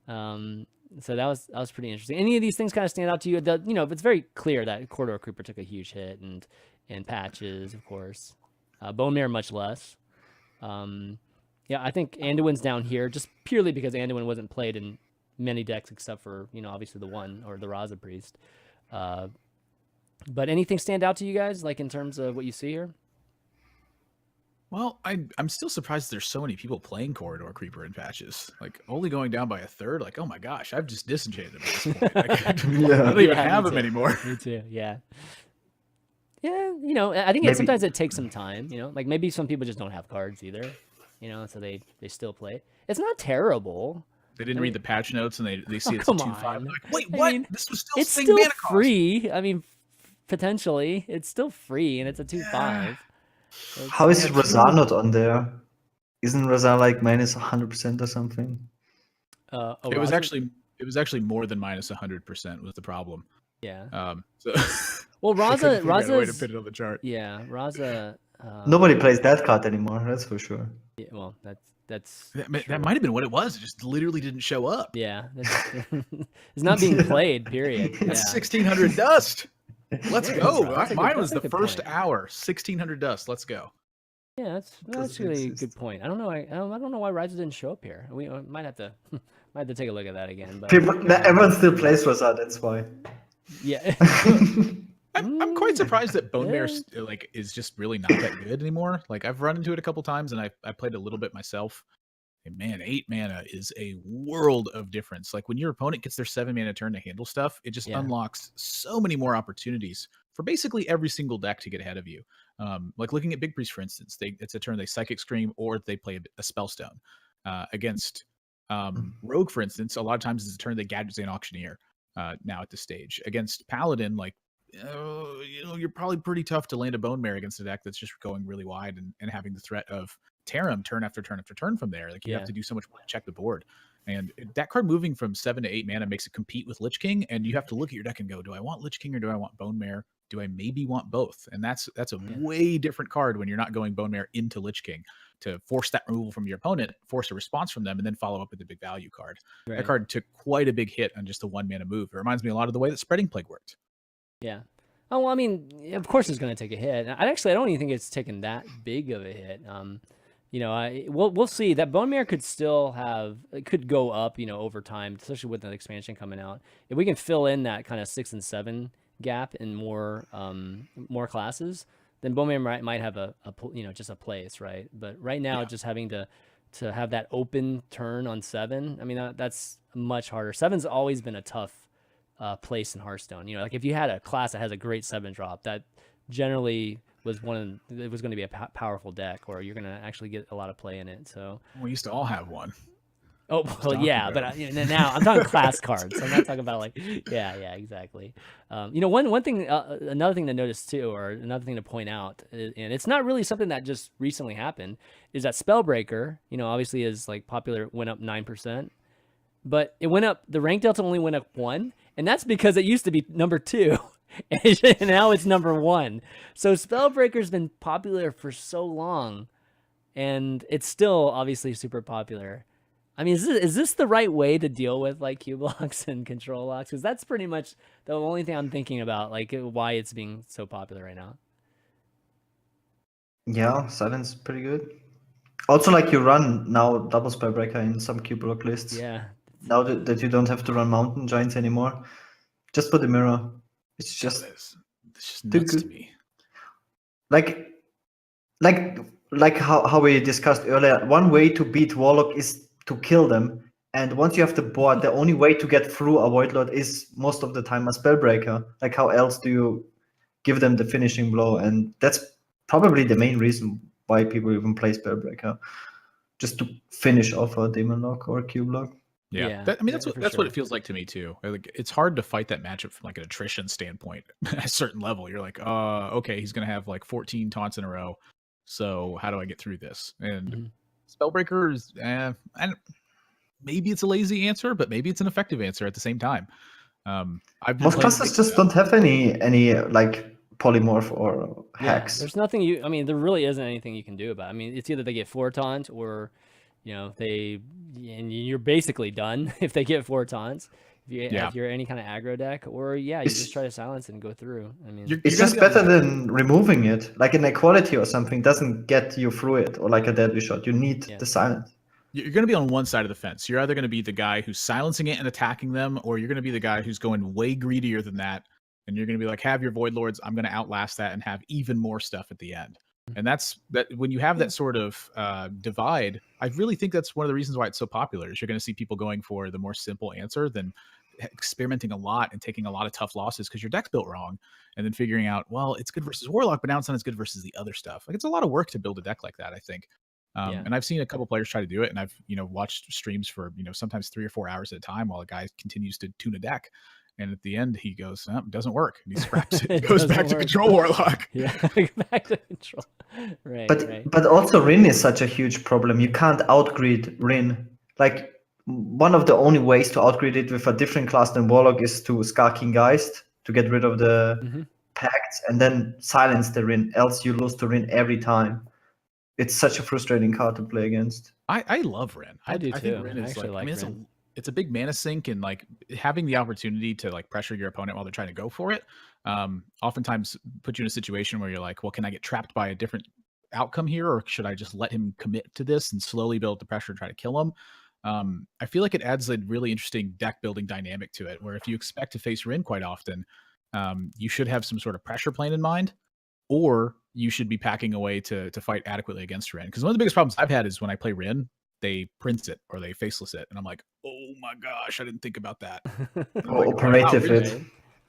So that was pretty interesting. Any of these things kind of stand out to you? It's very clear that Corridor Creeper took a huge hit, and Patches, of course. Bone Mirror much less. I think Anduin's down here just purely because Anduin wasn't played in many decks except for, obviously the one or the Raza Priest. But anything stand out to you guys, like in terms of what you see here? Well, I'm still surprised there's so many people playing Corridor Creeper in Patches. Like, only going down by a third. Like, oh my gosh, I've just disenchanted him at this point. Like, I don't even have him anymore. Me too, yeah. Yeah, I think sometimes it takes some time, like maybe some people just don't have cards either, so they still play it. It's not terrible. They didn't read the patch notes and they see it's a 2/5. Like, wait, what? This was still it's still free. I mean, potentially, it's still free and it's a 2/5. How is Raza not on there? Isn't Raza like minus 100% or something? It was actually more than minus 100% was the problem. Yeah. So well, Raza way to put it on the chart. Yeah, Raza. Nobody plays that card anymore. That's for sure. Yeah, well, that might have been what it was. It just literally didn't show up. Yeah, it's not being played. Period. It's 1600 dust. Let's go. Mine was the first hour. 1600 dust. Let's go. Yeah, that's really a good point. I don't know. I don't know why Raza didn't show up here. We might have to take a look at that again. But everyone still plays Raza. That's why. Yeah. I'm quite surprised that Bone Mare is just really not that good anymore. Like, I've run into it a couple times and I played a little bit myself. And man, 8 mana is a world of difference. Like, when your opponent gets their 7 mana turn to handle stuff, it just unlocks so many more opportunities for basically every single deck to get ahead of you. Like looking at Big Priest, for instance, it's a turn they Psychic Scream or they play a Spellstone. Against Rogue, for instance, a lot of times it's a turn they Gadget an Auctioneer. Now at this stage against Paladin, like, you're probably pretty tough to land a Bone Mare against a deck that's just going really wide and having the threat of tear him turn after turn after turn from there. Like, you have to do so much more to check the board. And that card moving from 7 to 8 mana makes it compete with Lich King, and you have to look at your deck and go, do I want Lich King or do I want Bone Mare? Do I maybe want both? And that's a way different card when you're not going Bone Mare into Lich King to force that removal from your opponent, force a response from them, and then follow up with a big value card. Right. That card took quite a big hit on just a 1 mana move. It reminds me a lot of the way that Spreading Plague worked. Yeah. Oh, well, I mean, of course it's going to take a hit. I don't even think it's taken that big of a hit. We'll see. That Bone Mare could go up, over time, especially with the expansion coming out. If we can fill in that kind of 6 and 7 gap in more classes, then Bone Mare might have just a place, right? But right now, just having to have that open turn on 7, I mean, that's much harder. 7's always been a tough place in Hearthstone. Like, if you had a class that has a great 7 drop, that generally was going to be a powerful deck, or you're going to actually get a lot of play in it. So we used to all have one. Oh, well, yeah, but now I'm talking class cards. So I'm not talking about yeah, exactly. One thing, another thing to notice too, or another thing to point out, and it's not really something that just recently happened, is that Spellbreaker, obviously is like popular, went up 9%, but it went up, the rank delta only went up 1, and that's because it used to be number 2. And now it's number 1. So Spellbreaker's been popular for so long, and it's still obviously super popular. I mean, is this the right way to deal with like Q blocks and control locks? Because that's pretty much the only thing I'm thinking about, like why it's being so popular right now. Yeah, silence pretty good. Also, like, you run now double Spellbreaker in some Q block lists. Yeah. Now that you don't have to run Mountain Giants anymore, just put the mirror. It's just nuts to me. Like how we discussed earlier, one way to beat Warlock is to kill them, and once you have the board, the only way to get through a Void Lord is most of the time a Spellbreaker. Like, how else do you give them the finishing blow? And that's probably the main reason why people even play Spellbreaker, just to finish off a Demon Lock or a Q block. Yeah, that's what it feels like to me too. Like, it's hard to fight that matchup from like an attrition standpoint. At a certain level, you're like, okay, he's gonna have like 14 taunts in a row. So how do I get through this? And Spellbreaker is, maybe it's a lazy answer, but maybe it's an effective answer at the same time. Most classes just don't have any like polymorph or hacks. There's nothing I mean, there really isn't anything you can do about it. I mean, it's either they get 4 taunts or, and you're basically done if they get 4 taunts. If you're any kind of aggro deck, or you just try to silence and go through. I mean, it's just better than removing it. Like an equality or something doesn't get you through it, or like a deadly shot. You need the silence. You're going to be on one side of the fence. You're either going to be the guy who's silencing it and attacking them, or you're going to be the guy who's going way greedier than that. And you're going to be like, have your Void Lords. I'm going to outlast that and have even more stuff at the end. And that's that. When you have that sort of divide, I really think that's one of the reasons why it's so popular. Is you're going to see people going for the more simple answer than experimenting a lot and taking a lot of tough losses because your deck's built wrong, and then figuring out, well, it's good versus Warlock, but now it's not as good versus the other stuff. Like, it's a lot of work to build a deck like that, I think. And I've seen a couple players try to do it, and I've watched streams for sometimes 3 or 4 hours at a time while a guy continues to tune a deck, and at the end he goes, it doesn't work, and he scraps it. Goes back to control Warlock. Back to control. Right. But also Rin is such a huge problem. You can't outgrid Rin. Like, one of the only ways to outgrid it with a different class than Warlock is to Scar King Geist to get rid of the pacts and then silence the Rin. Else you lose to Rin every time. It's such a frustrating card to play against. I love Rin. I do too. Think Rin is Rin. It's a big mana sink, and like having the opportunity to like pressure your opponent while they're trying to go for it, oftentimes put you in a situation where you're like, well, can I get trapped by a different outcome here, or should I just let him commit to this and slowly build the pressure and try to kill him? I feel like it adds a really interesting deck building dynamic to it, where if you expect to face Rin quite often, you should have some sort of pressure plan in mind, or you should be packing away to fight adequately against Rin. Because one of the biggest problems I've had is when I play Rin, they prince it or they faceless it, and I'm like, oh my gosh, I didn't think about that. Operative it.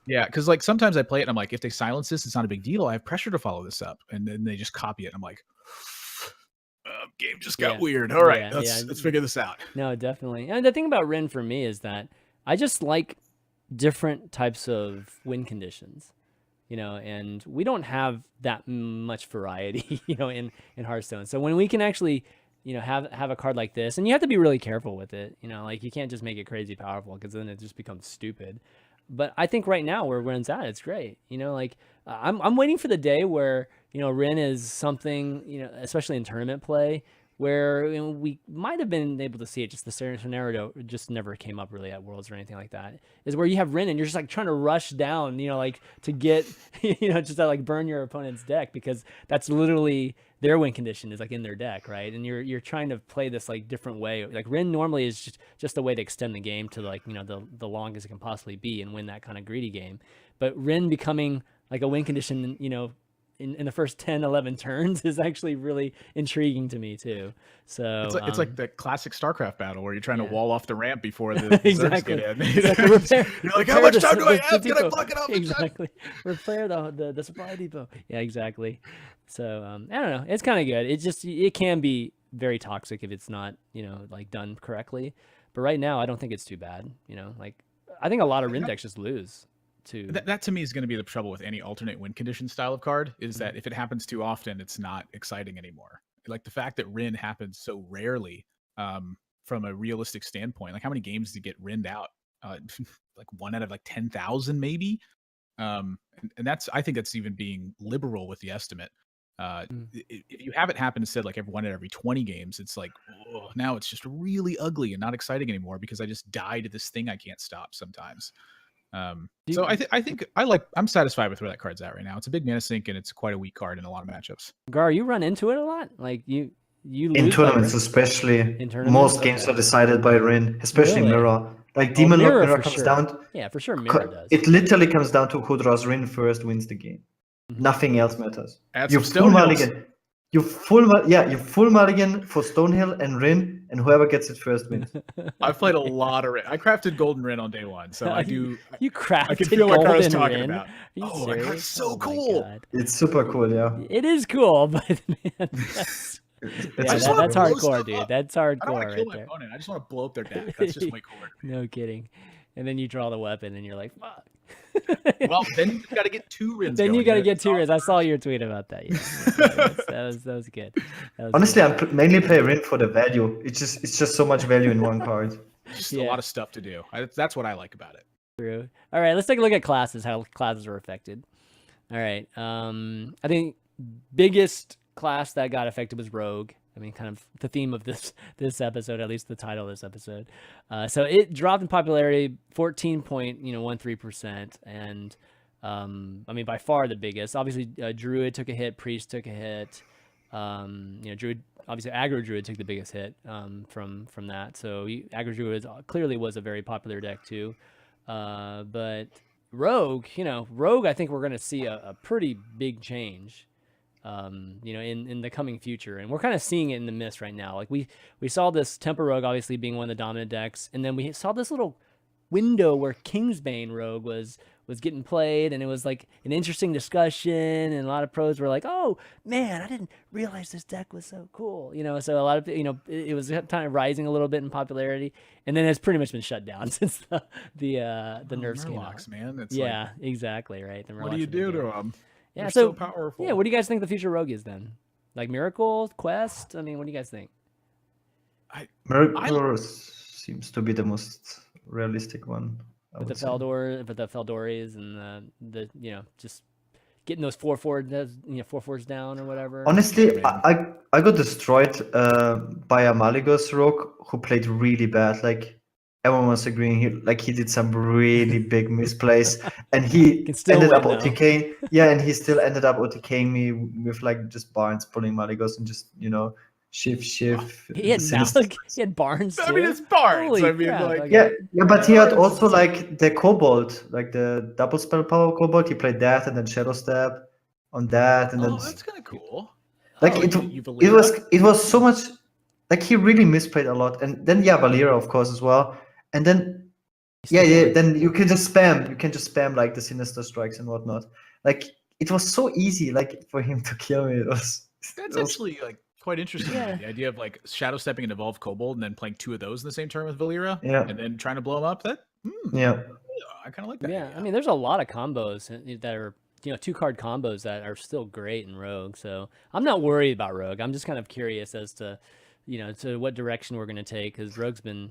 Yeah, because like sometimes I play it and I'm like, if they silence this, it's not a big deal. I have pressure to follow this up, and then they just copy it. And I'm like, game just got weird. All right, let's figure this out. No, definitely. And the thing about Rin for me is that I just like different types of win conditions, and we don't have that much variety, in Hearthstone. So when we can actually, have a card like this, and you have to be really careful with it, like you can't just make it crazy powerful because then it just becomes stupid. But I think right now where Rin's at, it's great. I'm waiting for the day where, Rin is something, especially in tournament play, where we might have been able to see it. Just the scenario just never came up really at Worlds or anything like that. Is where you have Rin and you're just like trying to rush down, like to get, just to like burn your opponent's deck, because that's literally their win condition is like in their deck, right? And you're trying to play this like different way. Like Rin normally is just a way to extend the game to like, the longest it can possibly be and win that kind of greedy game. But Rin becoming like a win condition, in the first 10, 11 turns is actually really intriguing to me too. So it's like the classic StarCraft battle where you're trying to wall off the ramp before the exactly. get in. You're like, how much time do I have? Can I block it off? Exactly. Repair the supply depot. Yeah, exactly. So I don't know. It's kind of good. It can be very toxic if it's not, like done correctly. But right now, I don't think it's too bad. Like I think a lot of Rin decks just lose. That to me is going to be the trouble with any alternate win condition style of card, is that if it happens too often, it's not exciting anymore. Like the fact that Rin happens so rarely, from a realistic standpoint, like how many games do you get Rinned out? Like 1 out of like 10,000 maybe. And I think that's even being liberal with the estimate. If you have it happen instead, like 1 out of every 20 games, it's like, now it's just really ugly and not exciting anymore because I just die to this thing I can't stop sometimes. So I think I'm satisfied with where that card's at right now. It's a big mana sink and it's quite a weak card in a lot of matchups. Gar, you run into it a lot? Like you in tournaments, especially. Most games are decided by Rin, especially Mirror. Like Demon Mirror comes down. Yeah, for sure, Mirror does. It literally comes down to who draws Rin first wins the game. Nothing else matters. You full mulligan. You full mulligan for Stonehill and Rin, and whoever gets it first wins. I've played a lot of Rin. I crafted Golden Rin on day one, so I do. You crafted I can feel what I was talking Rin? about. That card's so cool. It's super cool, yeah. It is cool, but man, that's hardcore, dude. That's hardcore. I don't want to kill my opponent. I just want to blow up their deck. That's just way cooler. No kidding. And then you draw the weapon, and you're like, fuck. Well, then you've got to get 2 Rins. Then you got to going. get 2 Rins. I saw your tweet about that. Yeah. That was good. That was Honestly, good. I'm mainly play Rin for the value. It's just so much value in one card. Just a lot of stuff to do. That's what I like about it. True. All right, let's take a look at classes. How classes are affected. All right. I think biggest class that got affected was Rogue. I mean, kind of the theme of this episode, at least the title of this episode. So it dropped in popularity 14.13%, and I mean by far the biggest. Obviously, Druid took a hit, Priest took a hit. Druid, obviously Aggro Druid took the biggest hit from that. So Aggro Druid clearly was a very popular deck too. But Rogue, Rogue, I think we're going to see a pretty big change. In the coming future, and we're kind of seeing it in the mist right now. Like we saw this Tempo Rogue obviously being one of the dominant decks, and then we saw this little window where Kingsbane Rogue was getting played, and it was like an interesting discussion, and a lot of pros were like, "Oh man, I didn't realize this deck was so cool," So a lot of it was kind of rising a little bit in popularity, and then it's pretty much been shut down since the nerfs came out. Man, it's exactly right. What do you do to them? Yeah, They're so powerful. Yeah, what do you guys think the future Rogue is then? Like Miracle, Quest? I mean, what do you guys think? Miracle seems to be the most realistic one. With the Feldoris and the just getting those 4/4s down or whatever. Honestly, I got destroyed by a Malygos Rogue who played really bad. Like everyone was agreeing, he did some really big misplays, and he ended up OTKing. Yeah, and he still ended up OTKing me with like just Barnes pulling Malygos and just shift. He had he had Barnes too. I mean, it's Barnes. Holy I mean, crap, yeah, but he had also like the Kobold, like the double spell power Kobold. He played that and then Shadow Stab on that, and then that's kind of cool. Like it was so much. Like he really misplayed a lot, and then Valera of course as well. And then, then you can just spam. You can just spam like the Sinister Strikes and whatnot. Like it was so easy, like for him to kill me. That's actually like quite interesting. Yeah. The idea of like shadow stepping an evolved Kobold and then playing 2 of those in the same turn with Valera. Yeah. And then trying to blow them up. I kind of like that. Yeah, I mean, there's a lot of combos that are 2-card combos that are still great in Rogue. So I'm not worried about Rogue. I'm just kind of curious as to to what direction we're going to take, because Rogue's been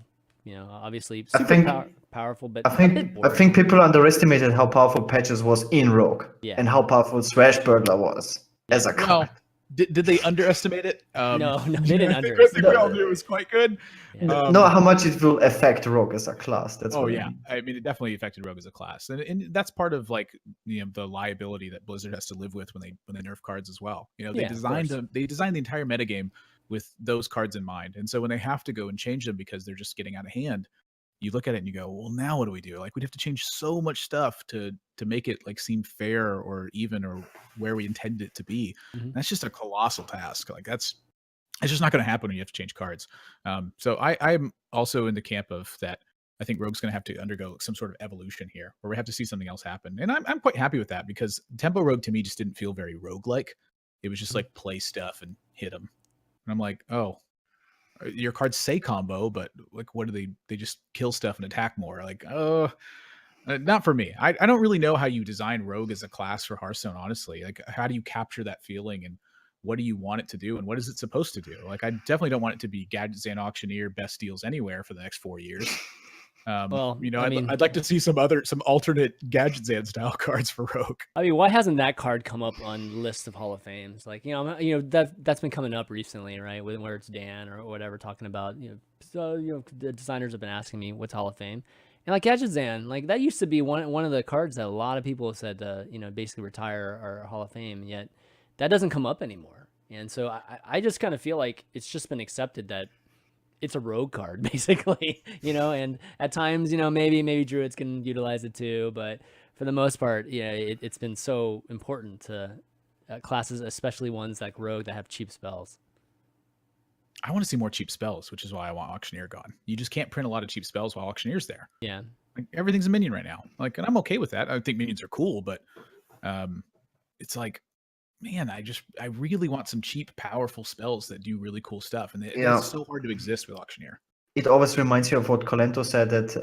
obviously super powerful, but I think people underestimated how powerful Patches was in Rogue, and how powerful Swashbuckler was as a card. Did they underestimate it? No, they didn't underestimate it. We all knew it was quite good. Yeah. Know how much it will affect Rogue as a class. That's I mean, it definitely affected Rogue as a class, and that's part of like the liability that Blizzard has to live with when they nerf cards as well. They designed the entire metagame with those cards in mind, and so when they have to go and change them because they're just getting out of hand, you look at it and you go, well, now what do we do? Like, we'd have to change so much stuff to make it like seem fair or even or where we intended it to be. Mm-hmm. That's just a colossal task. Like it's just not going to happen when you have to change cards. So I'm also in the camp of that. I think Rogue's going to have to undergo some sort of evolution here, where we have to see something else happen. And I'm quite happy with that, because Tempo Rogue to me just didn't feel very rogue-like. It was just like play stuff and hit them. And I'm like, oh, your cards say combo, but like, what do they just kill stuff and attack more? Like, not for me. I don't really know how you design Rogue as a class for Hearthstone, honestly. Like, how do you capture that feeling, and what do you want it to do, and what is it supposed to do? Like, I definitely don't want it to be Gadget Zan Auctioneer, best deals anywhere for the next 4 years. I'd like to see some alternate Gadget Zan style cards for Rogue. I mean, why hasn't that card come up on lists of Hall of Fames? Like, that's been coming up recently, right? Whether it's Dan or whatever, talking about, the designers have been asking me what's Hall of Fame, and like Gadget Zan, like that used to be one of the cards that a lot of people said to, basically retire our Hall of Fame, yet that doesn't come up anymore. And so I just kind of feel like it's just been accepted that it's a rogue card, basically, and at times, maybe druids can utilize it too, but for the most part, it's been so important to classes, especially ones like rogue that have cheap spells. I want to see more cheap spells, which is why I want Auctioneer gone. You just can't print a lot of cheap spells while Auctioneer's there. Yeah. Like, everything's a minion right now. Like, and I'm okay with that. I think minions are cool, but it's like, man, I really want some cheap, powerful spells that do really cool stuff. And it's so hard to exist with Auctioneer. It always reminds you of what Colento said, that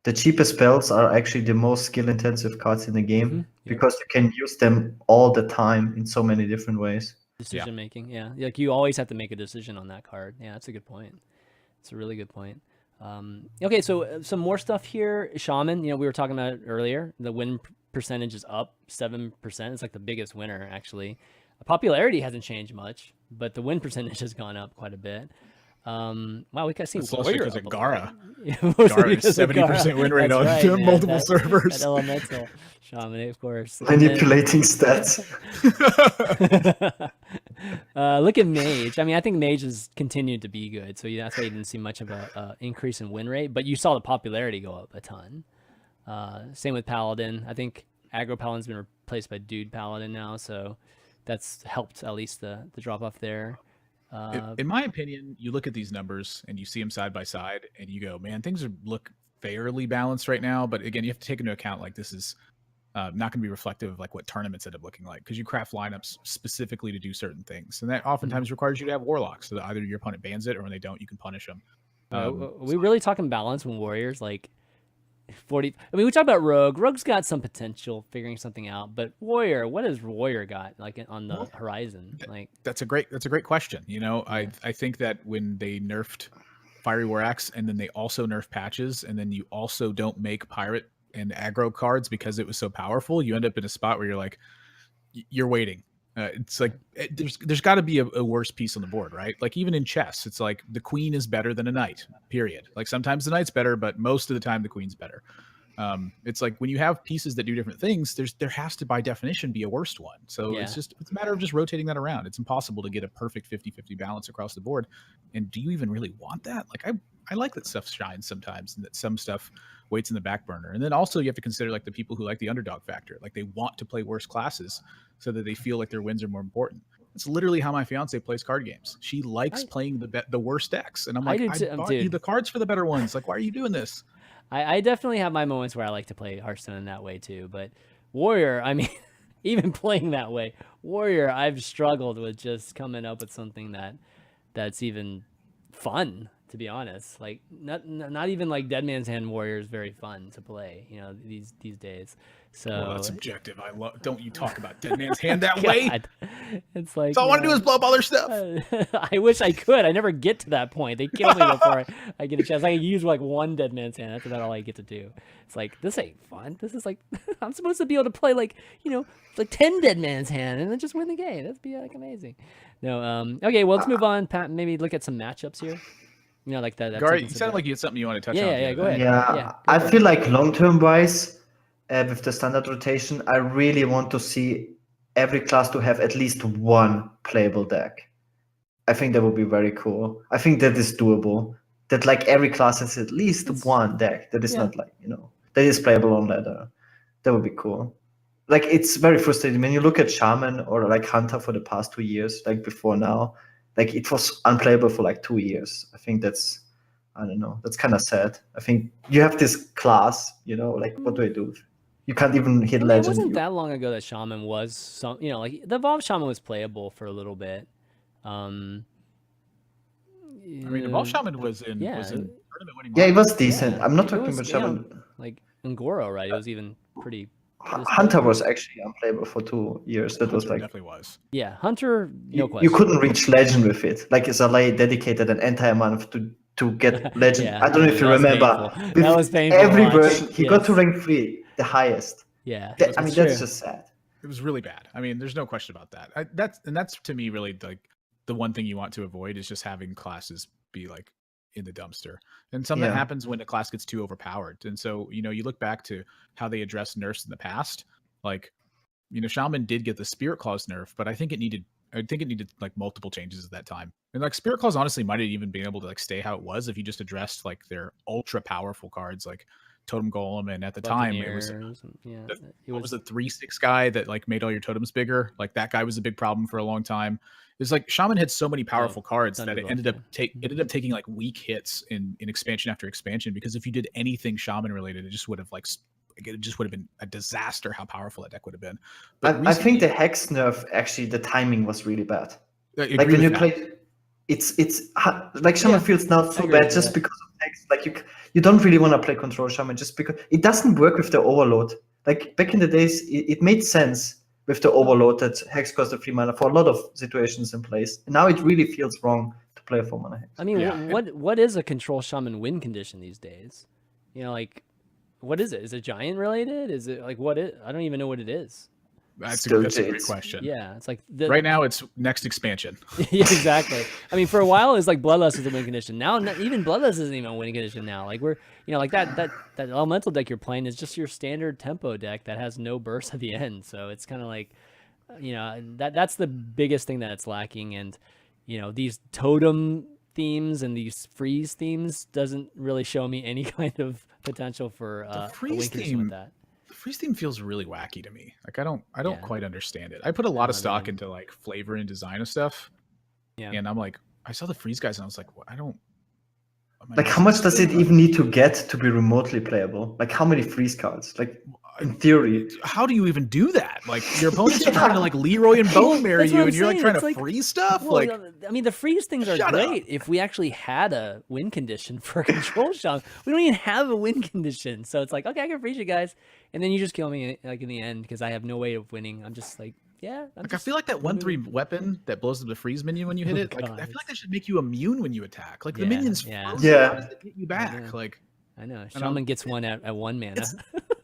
the cheapest spells are actually the most skill-intensive cards in the game Yep. because you can use them all the time in so many different ways. Decision making, yeah. Like you always have to make a decision on that card. Yeah, that's a good point. It's a really good point. Okay, so some more stuff here. Shaman, we were talking about it earlier. The win percentage is up 7%. It's like the biggest winner, actually. Popularity hasn't changed much, but the win percentage has gone up quite a bit. Wow, we got seen Warrior because of Gaara. Gaara is 70% win rate on multiple servers. That elemental Shaman, of course. Manipulating stats. Look at Mage. I mean, I think Mage has continued to be good, so that's why you didn't see much of a increase in win rate. But you saw the popularity go up a ton. Same with Paladin. I think Aggro Paladin's been replaced by Dude Paladin now, so that's helped at least the drop off there. In my opinion, you look at these numbers and you see them side by side, and you go, "Man, things look fairly balanced right now." But again, you have to take into account like this is not going to be reflective of like what tournaments end up looking like, because you craft lineups specifically to do certain things, and that oftentimes requires you to have warlocks, so that either your opponent bans it or when they don't, you can punish them. Are we really talking balance when Warriors like 40? I mean, we talk about Rogue. Rogue's got some potential figuring something out, but Warrior, what has Warrior got like on the horizon? Like that's a great question. I think that when they nerfed Fiery War Axe and then they also nerf patches, and then you also don't make pirate and aggro cards because it was so powerful, you end up in a spot where you're like, you're waiting. It's like there's got to be a worse piece on the board, right? Like even in chess, it's like the queen is better than a knight, period. Like sometimes the knight's better, but most of the time the queen's better. It's like when you have pieces that do different things, there has to by definition be a worst one. So it's a matter of just rotating that around. It's impossible to get a perfect 50-50 balance across the board. And do you even really want that? Like I like that stuff shines sometimes, and that some stuff waits in the back burner. And then also you have to consider like the people who like the underdog factor. Like they want to play worse classes so that they feel like their wins are more important. It's literally how my fiance plays card games. She likes playing the worst decks, and I'm like, I bought you the cards for the better ones. Like, why are you doing this? I definitely have my moments where I like to play Hearthstone in that way too. But Warrior, I mean, even playing that way, Warrior, I've struggled with just coming up with something that's even fun. To be honest, like not even like Dead Man's Hand Warrior is very fun to play, these days. So well, that's subjective. Don't you talk about Dead Man's Hand that way? It's like all I want to do is blow up all their stuff. I wish I could. I never get to that point. They kill me before I get a chance. I use like one Dead Man's Hand. That's about all I get to do. It's like, this ain't fun. This is like I'm supposed to be able to play like 10 Dead Man's Hand and then just win the game. That'd be like amazing. No, okay, well let's move on. Pat, maybe look at some matchups here. Like that. Gaara, you sounded like you had something you want to touch on. Yeah, go ahead. Yeah, I feel like long-term wise, with the standard rotation, I really want to see every class to have at least one playable deck. I think that would be very cool. I think that is doable. That like every class has at least one deck that is not like, that is playable on ladder. That would be cool. Like it's very frustrating when you look at Shaman or like Hunter for the past 2 years, like before now. Like it was unplayable for like 2 years. I think that's kind of sad. I think you have this class, like what do I do? You can't even hit legend. It wasn't that long ago that Shaman was like the Evolved Shaman was playable for a little bit. I mean, Evolved Shaman was in tournament winning. Yeah, it was decent. I'm not talking about Shaman. Like Ngoro, right? It was even pretty. Hunter was actually unplayable for 2 years. That was like definitely was. Yeah, Hunter. No question. You couldn't reach legend with it. Like Zalay dedicated an entire month to get legend. I don't know if you remember. That was painful. Every version, he got to rank 3, the highest. Yeah, that's just sad. It was really bad. I mean, there's no question about that. That's to me really like the one thing you want to avoid is just having classes be like in the dumpster. And something that happens when a class gets too overpowered. And so, you look back to how they addressed nerfs in the past, like, Shaman did get the Spirit Claws nerf, but I think it needed like multiple changes at that time. And like Spirit Claws honestly might have even been able to like stay how it was if you just addressed like their ultra powerful cards like Totem Golem, and at the time it was the 3/6 guy that like made all your totems bigger. Like that guy was a big problem for a long time. It's like Shaman had so many powerful cards that it ended up taking like weak hits in expansion after expansion, because if you did anything Shaman related, it just would have been a disaster how powerful that deck would have been. But I think the Hex nerf, actually the timing was really bad. Like when you play it's like Shaman feels now so agree bad with just that. because of text. Like you don't really want to play control Shaman just because it doesn't work with the overload. Like back in the days, it made sense with the overload that Hex cost a 3 mana for a lot of situations in place. And now it really feels wrong to play a 4 mana Hex. I mean, Yeah. what is a control shaman win condition these days? You know, like, what is it? Is it giant related? Is it like what it? I don't even know what it is. That's Still a great Jades. question. Yeah, it's like Right now, it's next expansion. yeah, exactly. I mean, for a while it's like Bloodlust is a win condition. Now even Bloodlust isn't even a win condition now. Like we're like that elemental deck you're playing is just your standard tempo deck that has no burst at the end. So it's kind of like that's the biggest thing that it's lacking. And these totem themes and these freeze themes doesn't really show me any kind of potential for a win condition with that. The freeze theme feels really wacky to me. Like I don't Yeah. quite understand it. I put a lot of stock either. into like flavor and design of stuff. Yeah. And I'm like, I saw the freeze guys and I was like, well, am I Like how missing much does it something? even need to get to be remotely playable? Like how many freeze cards? Like in theory. How do you even do that? Like your opponents are trying to like Leroy and bone marry That's what you, I'm and you're like saying. trying It's to like- freeze stuff. Well, like I mean, the freeze things are Shut great up. if we actually had a win condition for a control shot. We don't even have a win condition, so it's like, okay, I can freeze you guys, and then you just kill me like in the end because I have no way of winning. I'm just like, yeah. I feel like that 1/3 weapon that blows up the freeze minion when you hit it. Like God, I feel like that should make you immune when you attack. Like the Yeah, minions yeah. frozen. Yeah. How does it get you back? Like I know. And Shaman gets one at 1 mana.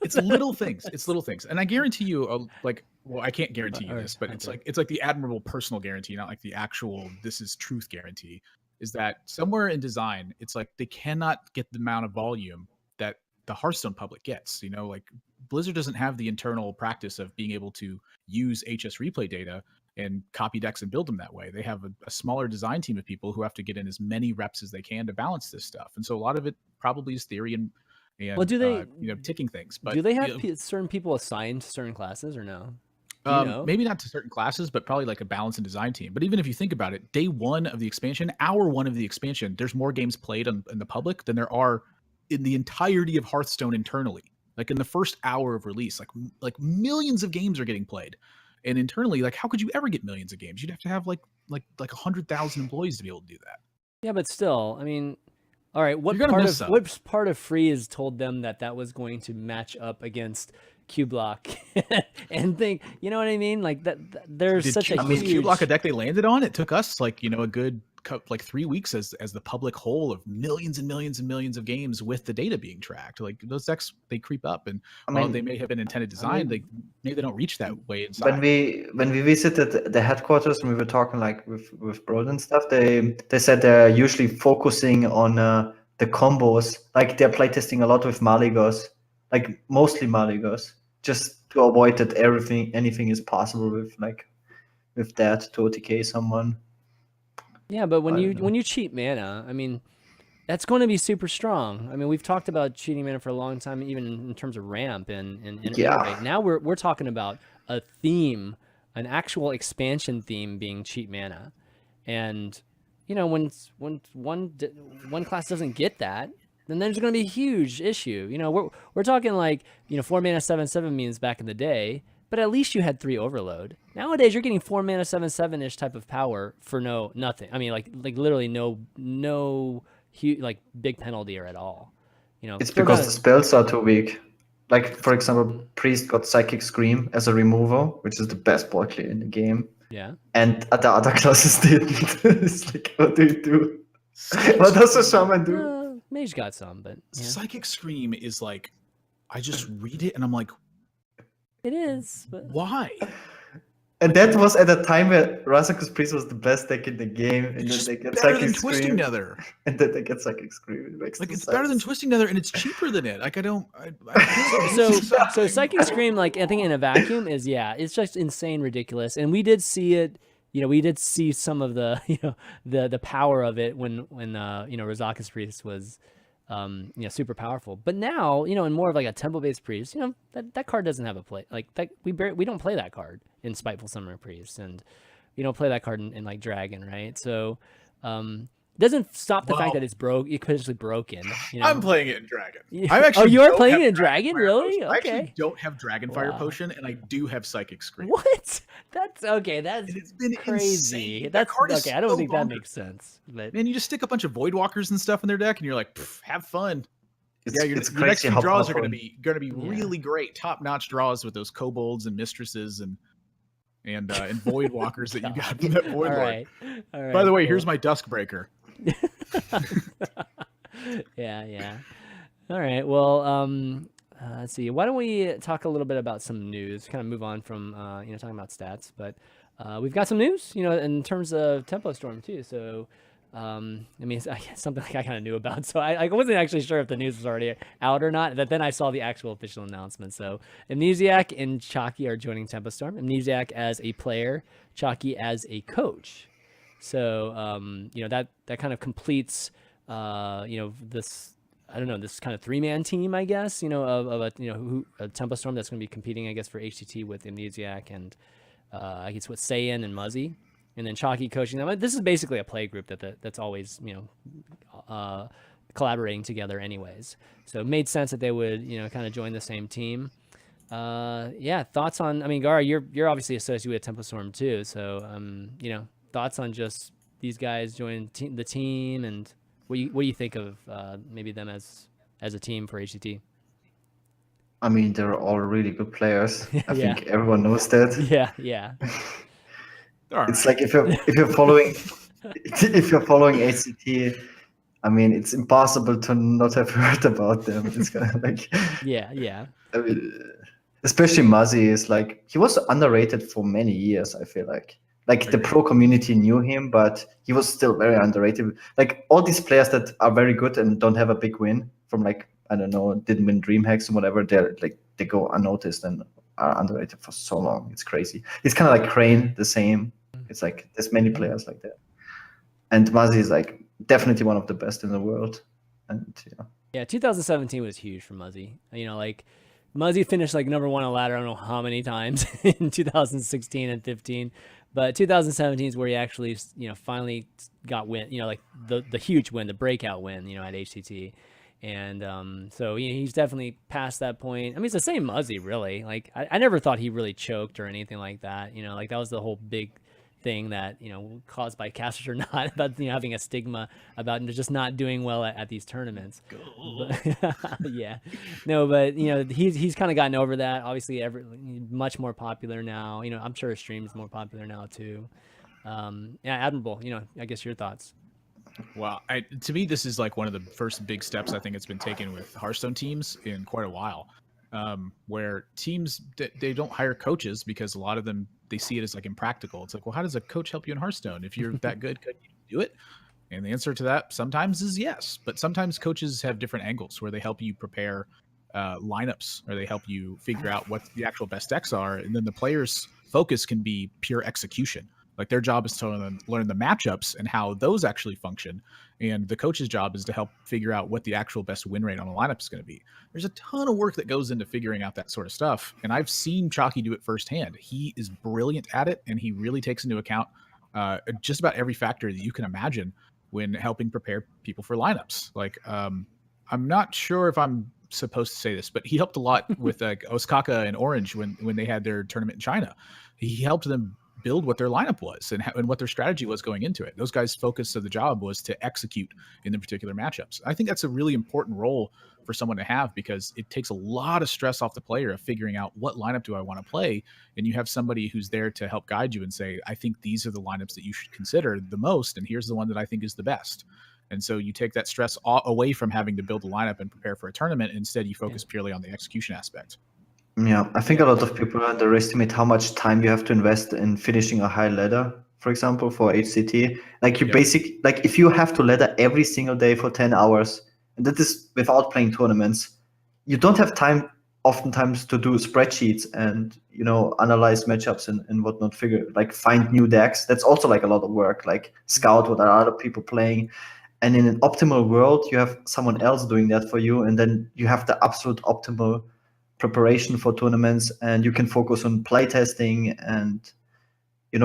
it's little things. It's little things, and I guarantee you, well, I can't guarantee you Or- this, but okay. it's like the admirable personal guarantee, not like the actual this is truth guarantee. Is that somewhere in design, it's like they cannot get the amount of volume that the Hearthstone public gets. Like Blizzard doesn't have the internal practice of being able to use HS replay data and copy decks and build them that way. They have a smaller design team of people who have to get in as many reps as they can to balance this stuff, and so a lot of it probably is theory and Well, do they ticking things. But do they have certain people assigned to certain classes or no? maybe not to certain classes, but probably like a balance and design team. But even if you think about it, day one of the expansion, hour one of the expansion, there's more games played in the public than there are in the entirety of Hearthstone internally. Like in the first hour of release, like millions of games are getting played, and internally, like how could you ever get millions of games? You'd have to have like 100,000 employees to be able to do that. Yeah, but still, I mean, all right. What You're gonna miss some. part of Freeze told them that was going to match up against Q Block and think, you know what I mean? Like that there's such a huge... Q Block a deck they landed on. It took us like a good 3 weeks as the public whole of millions and millions and millions of games with the data being tracked. Like those decks, they creep up, and while they may have been intended design, maybe they don't reach that way inside. When we visited the headquarters and we were talking like with Broad and stuff, they said they're usually focusing on the combos. Like they're playtesting a lot with Maligos, like mostly Maligos, just to avoid that anything is possible with that to OTK someone. Yeah, but when you cheat mana, I mean, that's going to be super strong. I mean, we've talked about cheating mana for a long time, even in terms of ramp and rate. Now we're talking about a theme, an actual expansion theme being cheat mana, and when one class doesn't get that, then there's going to be a huge issue. We're talking like 4 mana 7/7 means back in the day. But at least you had 3 overload. Nowadays, you're getting 4 mana 7/7-ish type of power for nothing. I mean, like literally no huge, like big penalty or at all. It's because the spells are too weak. Like for example, Priest got Psychic Scream as a removal, which is the best board clear in the game. Yeah. And the other classes didn't. It's like, what do you do? What does a Shaman do? Mage got some, but yeah. Psychic Scream is like, I just read it and I'm like, it is, but why? And that was at a time where Raza's Priest was the best deck in the game, and then they get better than Psychic Twisting Scream, Nether. and then they get Psychic Scream. It makes Like no it's sense. better than Twisting Nether, and it's cheaper than it. Like so Psychic Scream, like I think in a vacuum is it's just insane, ridiculous, and we did see it. We did see some of the the power of it when Razaka's Priest was super powerful. But now, in more of like a tempo-based priest, that card doesn't have a play. Like that we don't play that card in Spiteful Summoner Priest, and we don't play that card in like Dragon, right? So Doesn't stop the fact that it's potentially broken. You know? I'm playing it in Dragon. You're playing it in Dragon, really? I Okay. actually don't have Dragonfire Potion, and I do have Psychic Scream. What? That's okay. That's it's been crazy. Insane. That's card okay. I don't think bonkers. that makes sense. But man, you just stick a bunch of Voidwalkers and stuff in their deck, and you're like, have fun. Your next few draws are going to be really great, top-notch draws with those kobolds and mistresses and Voidwalkers that you got from that Void Lord. All right. By the way, here's my Duskbreaker. Yeah. All right. Well, let's see. Why don't we talk a little bit about some news? Kind of move on from talking about stats, but we've got some news, in terms of Tempo Storm too. So, I mean, it's something like I kind of knew about. So I wasn't actually sure if the news was already out or not. But then I saw the actual official announcement. So Amnesiac and Chakki are joining Tempo Storm. Amnesiac as a player, Chakki as a coach. So, that kind of completes, this, I don't know, this kind of 3-man team, I guess, of a Tempo Storm that's going to be competing, I guess, for HTT with Amnesiac and, I guess with Saiyan and Muzzy, and then Chakki coaching them. This is basically a play group that's always, collaborating together anyways. So it made sense that they would, kind of join the same team. Thoughts on, I mean, Gaara, you're obviously associated with Tempo Storm too. So, thoughts on just these guys joining the team, and what do you think of maybe them as a team for HCT? I mean, they're all really good players. I think everyone knows that. Yeah. It's like if you're following HCT, I mean, it's impossible to not have heard about them. It's kind of like yeah. I mean, especially Muzzy is like, he was underrated for many years. I feel like the pro community knew him, but he was still very underrated. Like all these players that are very good and don't have a big win from, like, I don't know, didn't win DreamHacks or whatever, they go unnoticed and are underrated for so long. It's crazy. It's kind of like Crane, the same. It's like there's many players like that, and Muzzy is like definitely one of the best in the world. And 2017 was huge for Muzzy. Like Muzzy finished like number 1 on ladder, I don't know how many times in 2016 and 15, but 2017 is where he actually finally got win, like the huge win, the breakout win, at HCT. And so he's definitely past that point. I mean, it's the same Muzzy, really. Like I never thought he really choked or anything like that. Like that was the whole big thing that caused by casters or not, about having a stigma about just not doing well at these tournaments. But he's kind of gotten over that. Obviously, much more popular now. I'm sure his stream is more popular now too. Admirable. I guess your thoughts. Well, to me, this is like one of the first big steps I think it's been taken with Hearthstone teams in quite a while, where teams, they don't hire coaches because a lot of them, they see it as like impractical. It's like, well, how does a coach help you in Hearthstone? If you're that good, could you do it? And the answer to that sometimes is yes, but sometimes coaches have different angles where they help you prepare lineups, or they help you figure out what the actual best decks are. And then the player's focus can be pure execution. Like their job is to learn the matchups and how those actually function. And the coach's job is to help figure out what the actual best win rate on a lineup is going to be. There's a ton of work that goes into figuring out that sort of stuff. And I've seen Chakki do it firsthand. He is brilliant at it, and he really takes into account just about every factor that you can imagine when helping prepare people for lineups. Like, I'm not sure if I'm supposed to say this, but he helped a lot with like Osaka and Orange when they had their tournament in China. He helped them build what their lineup was and what their strategy was going into it. Those guys' focus of the job was to execute in the particular matchups. I think that's a really important role for someone to have, because it takes a lot of stress off the player of figuring out what lineup do I want to play. And you have somebody who's there to help guide you and say, I think these are the lineups that you should consider the most, and here's the one that I think is the best. And so you take that stress away from having to build a lineup and prepare for a tournament. Instead, you focus purely on the execution aspect. Yeah, I think a lot of people underestimate how much time you have to invest in finishing a high ladder, for example, for HCT. Like like if you have to ladder every single day for 10 hours, and that is without playing tournaments, you don't have time oftentimes to do spreadsheets and, analyze matchups and whatnot, find new decks. That's also like a lot of work, like scout what are other people playing. And in an optimal world, you have someone else doing that for you, and then you have the absolute optimal preparation for tournaments, and you can focus on playtesting and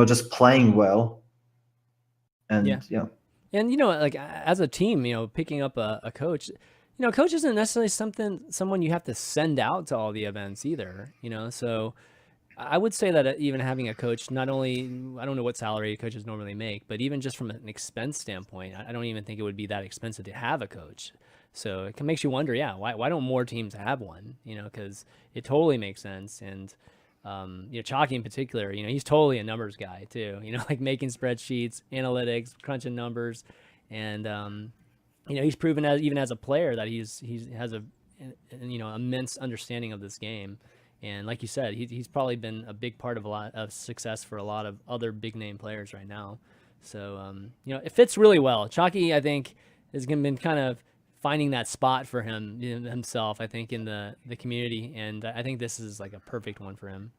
just playing well. And And, you know, like as a team, you know, picking up a coach, you know, coach isn't necessarily someone you have to send out to all the events either, you know? So I would say that even having a coach, not only, I don't know what salary coaches normally make, but even just from an expense standpoint, I don't even think it would be that expensive to have a coach. So it makes you wonder, yeah, why don't more teams have one? You know, because it totally makes sense. And, you know, Chakki in particular, you know, he's totally a numbers guy too, you know, like making spreadsheets, analytics, crunching numbers. And, you know, he's proven even as a player that he has a, you know, immense understanding of this game. And like you said, he's probably been a big part of a lot of success for a lot of other big name players right now. So, you know, it fits really well. Chakki, I think, has been kind of finding that spot for him himself, I think, in the community. And I think this is like a perfect one for him.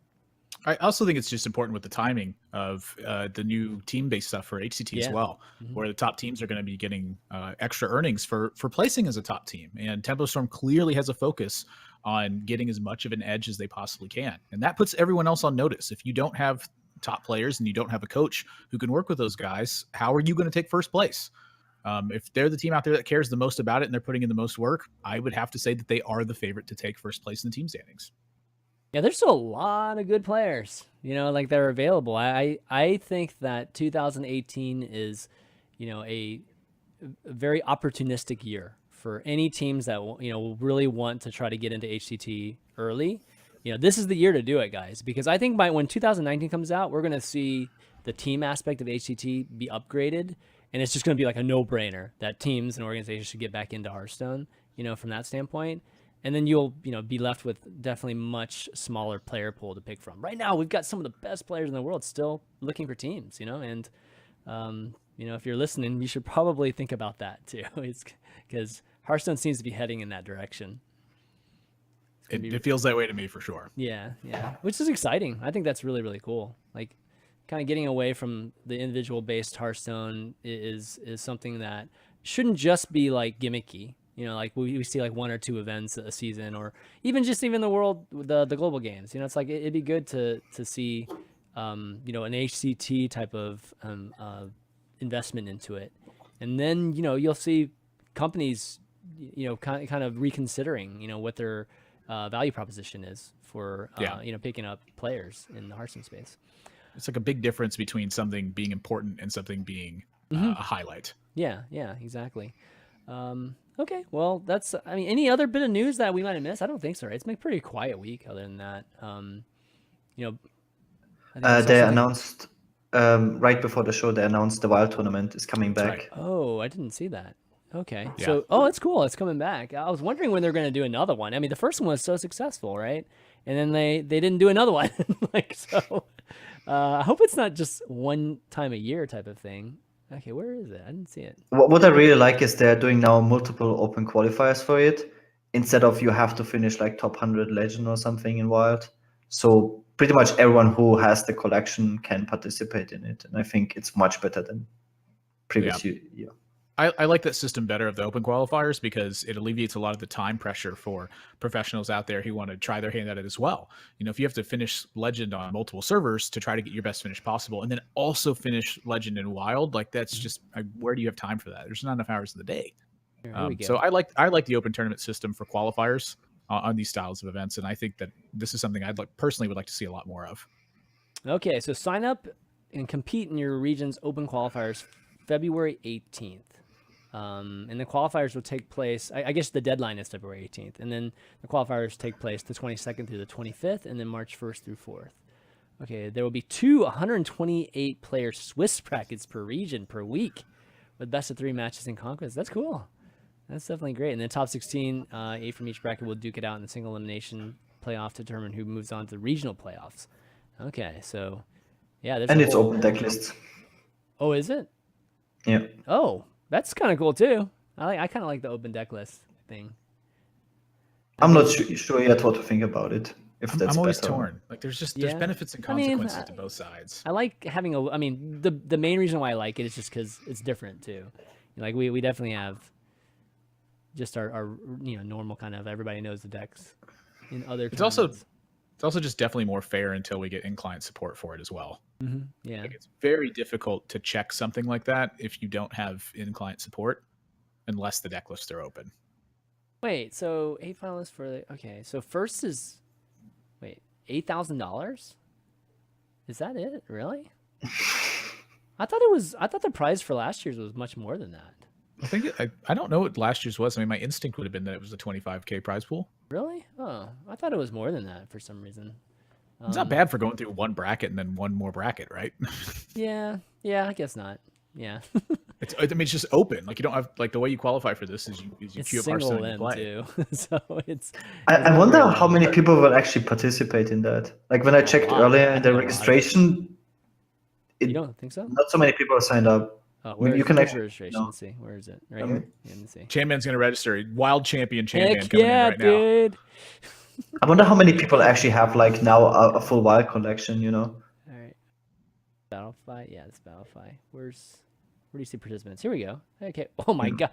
I also think it's just important with the timing of the new team-based stuff for HCT as well, where the top teams are going to be getting extra earnings for placing as a top team. And Tempo Storm clearly has a focus on getting as much of an edge as they possibly can. And that puts everyone else on notice. If you don't have top players and you don't have a coach who can work with those guys, how are you going to take first place? If they're the team out there that cares the most about it and they're putting in the most work, I would have to say that they are the favorite to take first place in the team standings. Yeah, there's still a lot of good players, you know, like they're available. I think that 2018 is, you know, a very opportunistic year for any teams that, you know, really want to try to get into HCT early. You know, this is the year to do it, guys, because I think when 2019 comes out, we're going to see the team aspect of HCT be upgraded, and it's just going to be like a no-brainer that teams and organizations should get back into Hearthstone, you know, from that standpoint. And then you'll, you know, be left with definitely much smaller player pool to pick from. Right now, we've got some of the best players in the world still looking for teams, you know, and, you know, if you're listening, you should probably think about that too. It's because Hearthstone seems to be heading in that direction. It feels that way to me for sure. Yeah, which is exciting. I think that's really, really cool. Like, kind of getting away from the individual based Hearthstone is something that shouldn't just be like gimmicky. You know, like we see like one or two events a season, or even the world, the global games. You know, it's like it'd be good to see, you know, an HCT type of investment into it, and then, you know, you'll see companies, you know, kind of reconsidering, you know, what their value proposition is for you know, picking up players in the Hearthstone space. It's like a big difference between something being important and something being a highlight. Yeah, exactly. Okay, well, that's, I mean, any other bit of news that we might have missed? I don't think so, right? It's been a pretty quiet week other than that. You know, they announced, right before the show, they announced the Wild tournament is coming back. Right. Oh, I didn't see that. Okay. Yeah. So, that's cool. It's coming back. I was wondering when they're going to do another one. I mean, the first one was so successful, right? And then they didn't do another one. Like, so I hope it's not just one time a year type of thing. Okay, where is it? I didn't see it. What I really like is they're doing now multiple open qualifiers for it, instead of you have to finish like top 100 legend or something in Wild. So pretty much everyone who has the collection can participate in it. And I think it's much better than previous year. I like that system better of the open qualifiers because it alleviates a lot of the time pressure for professionals out there who want to try their hand at it as well. You know, if you have to finish Legend on multiple servers to try to get your best finish possible, and then also finish Legend in Wild, like that's just, where do you have time for that? There's not enough hours in the day. So I like the open tournament system for qualifiers on these styles of events, and I think that this is something I'd personally would like to see a lot more of. Okay, so sign up and compete in your region's open qualifiers February 18th. And the qualifiers will take place, I guess the deadline is February 18th, and then the qualifiers take place the 22nd through the 25th, and then March 1st through 4th. Okay, there will be 128 player Swiss brackets per region per week, with best of 3 matches in conquest. That's cool. That's definitely great. And then top 16, 8 from each bracket will duke it out in the single elimination playoff to determine who moves on to the regional playoffs. Okay, so yeah, there's it's open deck lists. Oh, is it? Yeah. Oh. That's kind of cool too. I kind of like the open deck list thing. I'm not sure yet what to think about it. If that's I'm always better. torn. Like there's benefits and consequences to both sides. I like having I mean, the main reason why I like it is just because it's different too. Like we definitely have just our you know, normal kind of everybody knows the decks in other. It's also It's also just definitely more fair until we get in-client support for it as well. Yeah. Like, it's very difficult to check something like that if you don't have in-client support, unless the deck lists are open. Wait, so 8 finalists for the okay. So first is wait, $8,000? Is that it? Really? I thought the prize for last year's was much more than that. I think I don't know what last year's was. I mean, my instinct would have been that it was a 25K prize pool. Really? Oh, I thought it was more than that for some reason. It's not bad for going through one bracket and then one more bracket, right? Yeah, I guess not. Yeah. I mean, it's just open. Like, you don't have, like, the way you qualify for this is you It's queue up single Hearthstone and you play. too. So it's I wonder how many people will actually participate in that. Like when I checked lot. earlier I in the think a lot. registration, You don't think so? not so many people signed up. Oh, you can where's actually registration? no. Let's see. Where is it? Right here. Yeah, let me see. ChanMan's going to register. Wild champion ChanMan Heck coming yeah, in right now. dude. I wonder how many people actually have like now a full wild collection, you know? All right. Battlefy. Yeah, it's Battlefy. Where do you see participants? Here we go. Okay. Oh my god.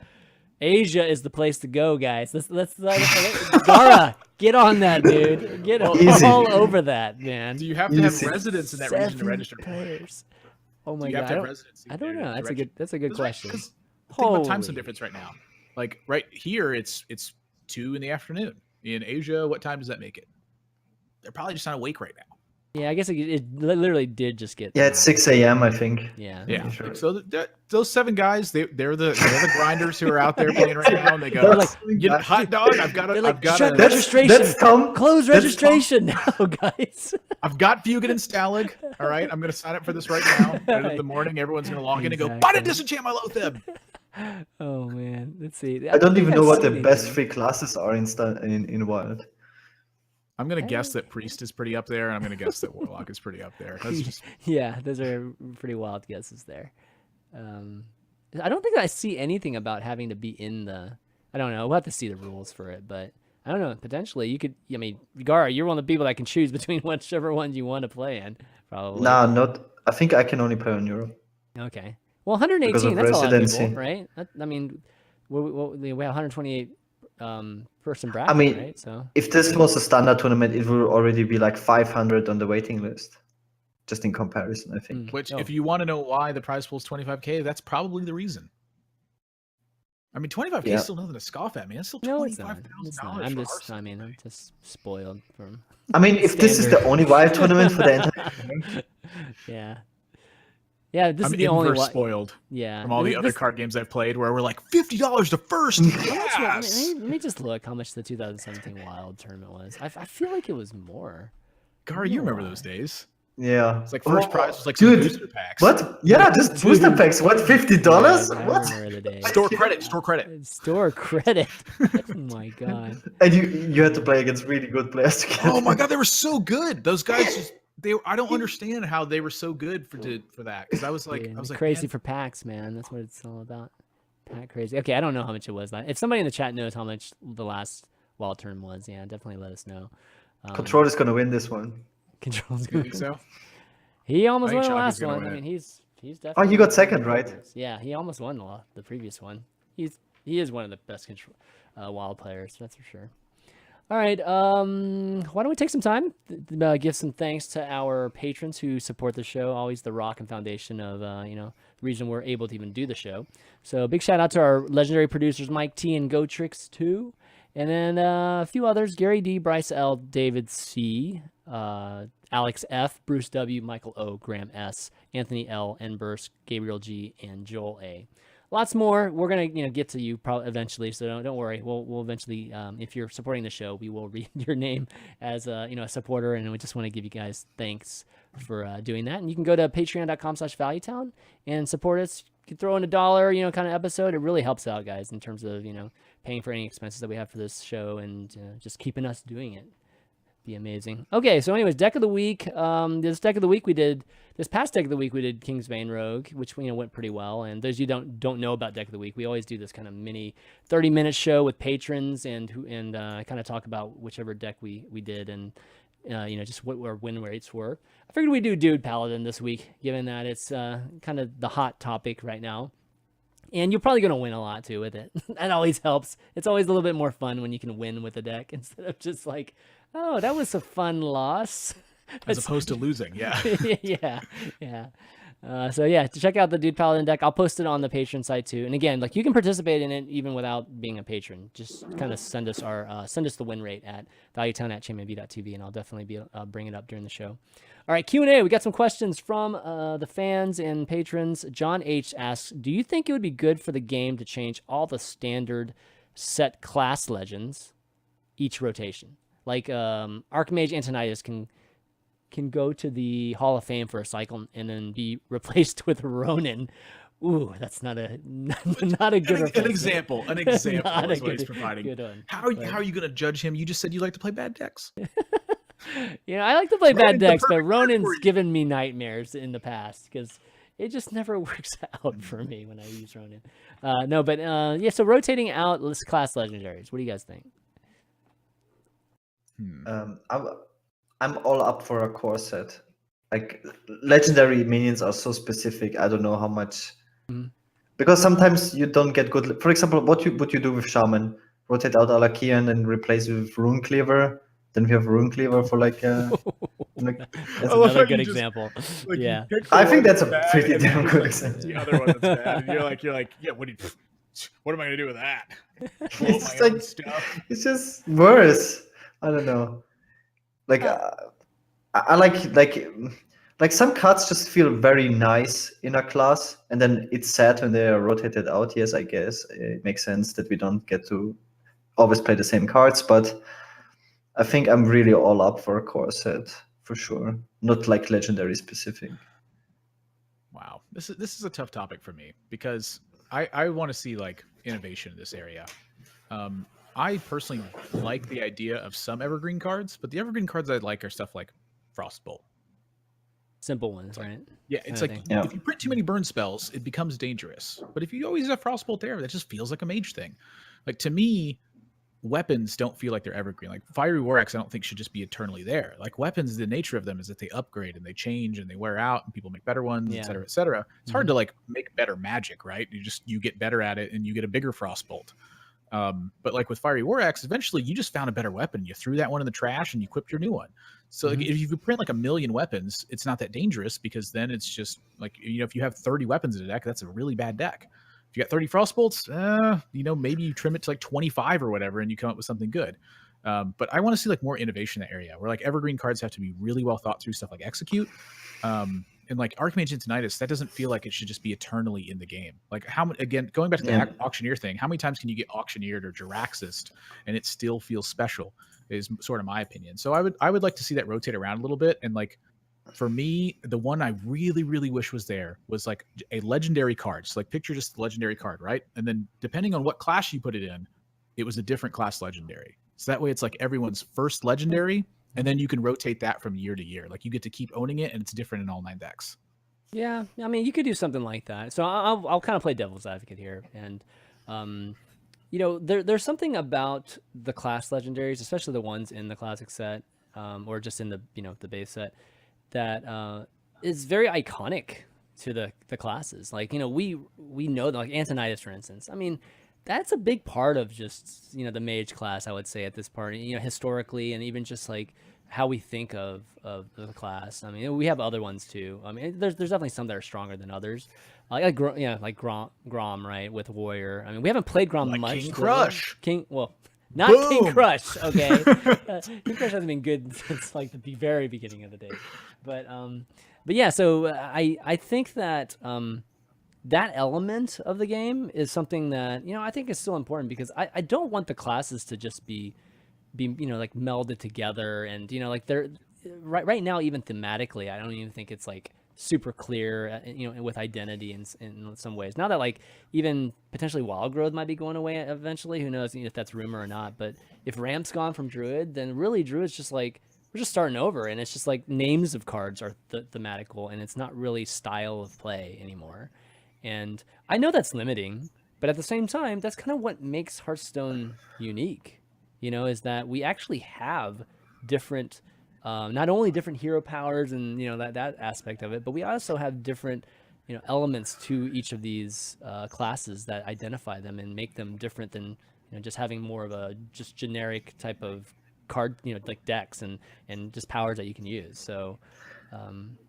Asia is the place to go, guys. Let's Gaara, get on that, dude. Get all over that, man. Do you have to have residents in that region to 7 register? players. Oh my Do you god. have to have residency I don't know. to That's a good question. Because think about time zone Holy. difference right now. Like right here, it's 2 in the afternoon. In Asia, what time does that make it? They're probably just not awake right now. Yeah, I guess it literally did just get. Yeah, it's 6 a.m. I think. Yeah. Yeah. Sure. So those 7 guys, they're the grinders who are out there playing right now, and they go, They're like, hot dog. I've got They're like, I've shut got registration. That's Tom. Close That's registration now, guys. I've got Fugit and Stalag. All right, I'm gonna sign up for this right now. And in the morning, everyone's gonna log in and go, "Buy to disenchant my Lotheb." Oh man, let's see. I don't even know what the I've best seen 3 classes are in Wild. I'm gonna guess that Priest is pretty up there, and I'm gonna guess that Warlock is pretty up there. That's just Yeah, those are pretty wild guesses there. I don't think I see anything about having to be in the. I don't know. We'll have to see the rules for it, but I don't know. Potentially, you could. I mean, Gaara, you're one of the people that can choose between whichever ones you want to play in. Probably. Nah, not. I think I can only play on Europe. Okay. Well, 118. Because of That's a lot of people, residency. right? I mean, we have 128 person bracket. I mean, right? So if this was a standard tournament, it would already be like 500 on the waiting list. Just in comparison, I think. which, Oh. if you want to know why the prize pool is 25K, that's probably the reason. I mean, 25K Yeah. is still nothing to scoff at, man. It's still no, it's not. $25,000. It's not. for I'm Hearthstone, man. just spoiled from. I mean, if this is the Standard. only Wild tournament for the entire Yeah. Yeah, this I'm is the only inverse one. spoiled Yeah. from all the other card games I've played, where we're like $50 to first. Yes. Let me just look how much the 2017 Wild tournament was. I feel like it was more. Gar, you remember those days? Yeah. It's like first prize was like some Dude, booster packs. what? Yeah, just booster packs. What? $50? Yeah, I What? remember the days. Store credit, store credit. Store credit. Oh my god. And you had to play against really good players to get Oh my it. god, they were so good. Those guys just I don't understand how they were so good for that. Because I was like, Yeah, I was like, crazy man, for packs, man. That's what it's all about. Pack crazy. Okay, I don't know how much it was. If somebody in the chat knows how much the last Wild term was, yeah, definitely let us know. Control is gonna win this one. Control's you think so? He almost I won think the Chakki's last gonna one. win I it. mean, he's definitely. Oh, you got second, right? Yeah, he almost won the previous one. He is one of the best control Wild players, that's for sure. All right, why don't we take some time to give some thanks to our patrons who support the show, always the rock and foundation of the reason we're able to even do the show. So big shout out to our legendary producers Mike T and GoTricks 2, and then a few others: Gary D, Bryce L, David C, Alex F, Bruce W, Michael O, Graham S, Anthony L, N Burst, Gabriel G, and Joel A. Lots more. We're gonna get to you probably eventually, so don't worry. We'll eventually, if you're supporting the show, we will read your name as a supporter, and we just want to give you guys thanks for doing that. And you can go to patreon.com/valuetown and support us. You can throw in $1, kind of episode. It really helps out, guys, in terms of paying for any expenses that we have for this show and just keeping us doing it. Be amazing. Okay, so anyways, deck of the week. This past deck of the week we did Kingsbane Rogue, which went pretty well. And those of you don't know about deck of the week, we always do this kind of mini 30-minute show with patrons and kind of talk about whichever deck we did and just what our win rates were. I figured we'd do Dude Paladin this week, given that it's kind of the hot topic right now. And you're probably going to win a lot, too, with it. That always helps. It's always a little bit more fun when you can win with a deck instead of just, like, Oh, that was a fun loss. as opposed to losing. Yeah. yeah. So yeah, to check out the Dude Paladin deck, I'll post it on the Patreon site too. And again, like you can participate in it even without being a patron. Just kind of send us the win rate at valuetown@ChanManV.tv, and I'll definitely be bring it up during the show. All right, Q&A. We got some questions from the fans and patrons. John H asks, "Do you think it would be good for the game to change all the standard set class legends each rotation? Like Archmage Antonidas can go to the Hall of Fame for a cycle and then be replaced with Ronin." Ooh, that's not a good an example. An example Not is a what he's good providing. one. How are you going to judge him? You just said you like to play bad decks. I like to play bad Ronin's the decks, but perfect card Ronin's for you. given me nightmares in the past because it just never works out for me when I use Ronin. So rotating out class legendaries. What do you guys think? I'm all up for a core set. Like legendary minions are so specific. I don't know how much, because sometimes you don't get good. For example, what you do with Shaman, rotate out Alakian and replace with Rune Cleaver. Then we have Rune Cleaver for like. That's Oh, another you good just- example. Like, you Yeah. pick the I think one that's a bad, pretty and then damn you good just, like, example. the other one that's bad, and you're like, yeah, what am I gonna do with that? Blow It's my own like- stuff. It's just worse. I don't know. Like I like some cards just feel very nice in a class, and then it's sad when they are rotated out. Yes, I guess it makes sense that we don't get to always play the same cards, but I think I'm really all up for a core set for sure. Not like legendary specific. Wow, this is a tough topic for me because I want to see like innovation in this area. I personally like the idea of some evergreen cards, but the evergreen cards I like are stuff like Frostbolt. Simple ones, right? Yeah, it's Kinda like thing. Yeah. if you print too many burn spells, it becomes dangerous. But if you always have Frostbolt there, that just feels like a mage thing. Like to me, weapons don't feel like they're evergreen. Like Fiery War Axe, I don't think should just be eternally there. Like weapons, the nature of them is that they upgrade and they change and they wear out and people make better ones, Yeah. et cetera, et cetera. It's hard to like make better magic, right? You get better at it and you get a bigger Frostbolt. But like with Fiery War Axe, eventually you just found a better weapon. You threw that one in the trash and you equipped your new one. So like, if you print like 1 million weapons, it's not that dangerous because then it's just like, if you have 30 weapons in a deck, that's a really bad deck. If you got 30 Frostbolts, maybe you trim it to like 25 or whatever and you come up with something good. But I want to see like more innovation in that area where like evergreen cards have to be really well thought through, stuff like Execute. And like Archmage Antonidas, that doesn't feel like it should just be eternally in the game. Like again, going back to the auctioneer thing, how many times can you get auctioneered or Jiraxxed and it still feels special is sort of my opinion. So I would like to see that rotate around a little bit. And like, for me, the one I really, really wish was there was like a legendary card. So like picture just the legendary card, right? And then depending on what class you put it in, it was a different class legendary. So that way it's like everyone's first legendary, and then you can rotate that from year to year. Like you get to keep owning it, and it's different in all 9 decks. Yeah, I mean, you could do something like that. So I'll kind of play devil's advocate here, and there's something about the class legendaries, especially the ones in the classic set, or just in the the base set, that is very iconic to the classes. Like we know like Antonidas, for instance. I mean, that's a big part of just the mage class, I would say, at this part. Historically, and even just like how we think of the class. I mean, we have other ones too. I mean, there's definitely some that are stronger than others. Like Grom, right, with Warrior. I mean, we haven't played Grom Like much. King Crush. Not Boom. King Crush, okay? King Crush hasn't been good since like the very beginning of the day. But yeah, so I think that that element of the game is something that I think is still important, because I don't want the classes to just be like melded together, and like they're right now, even thematically, I don't even think it's like super clear, with identity in some ways. Now that like even potentially Wild Growth might be going away eventually, who knows if that's rumor or not. But if Ramp's gone from Druid, then really Druid's just like, we're just starting over, and it's just like names of cards are thematical, and it's not really style of play anymore. And I know that's limiting, but at the same time, that's kind of what makes Hearthstone unique, is that we actually have different, not only different hero powers and, that aspect of it, but we also have different, elements to each of these classes that identify them and make them different than, just having more of a just generic type of card, like decks and just powers that you can use. So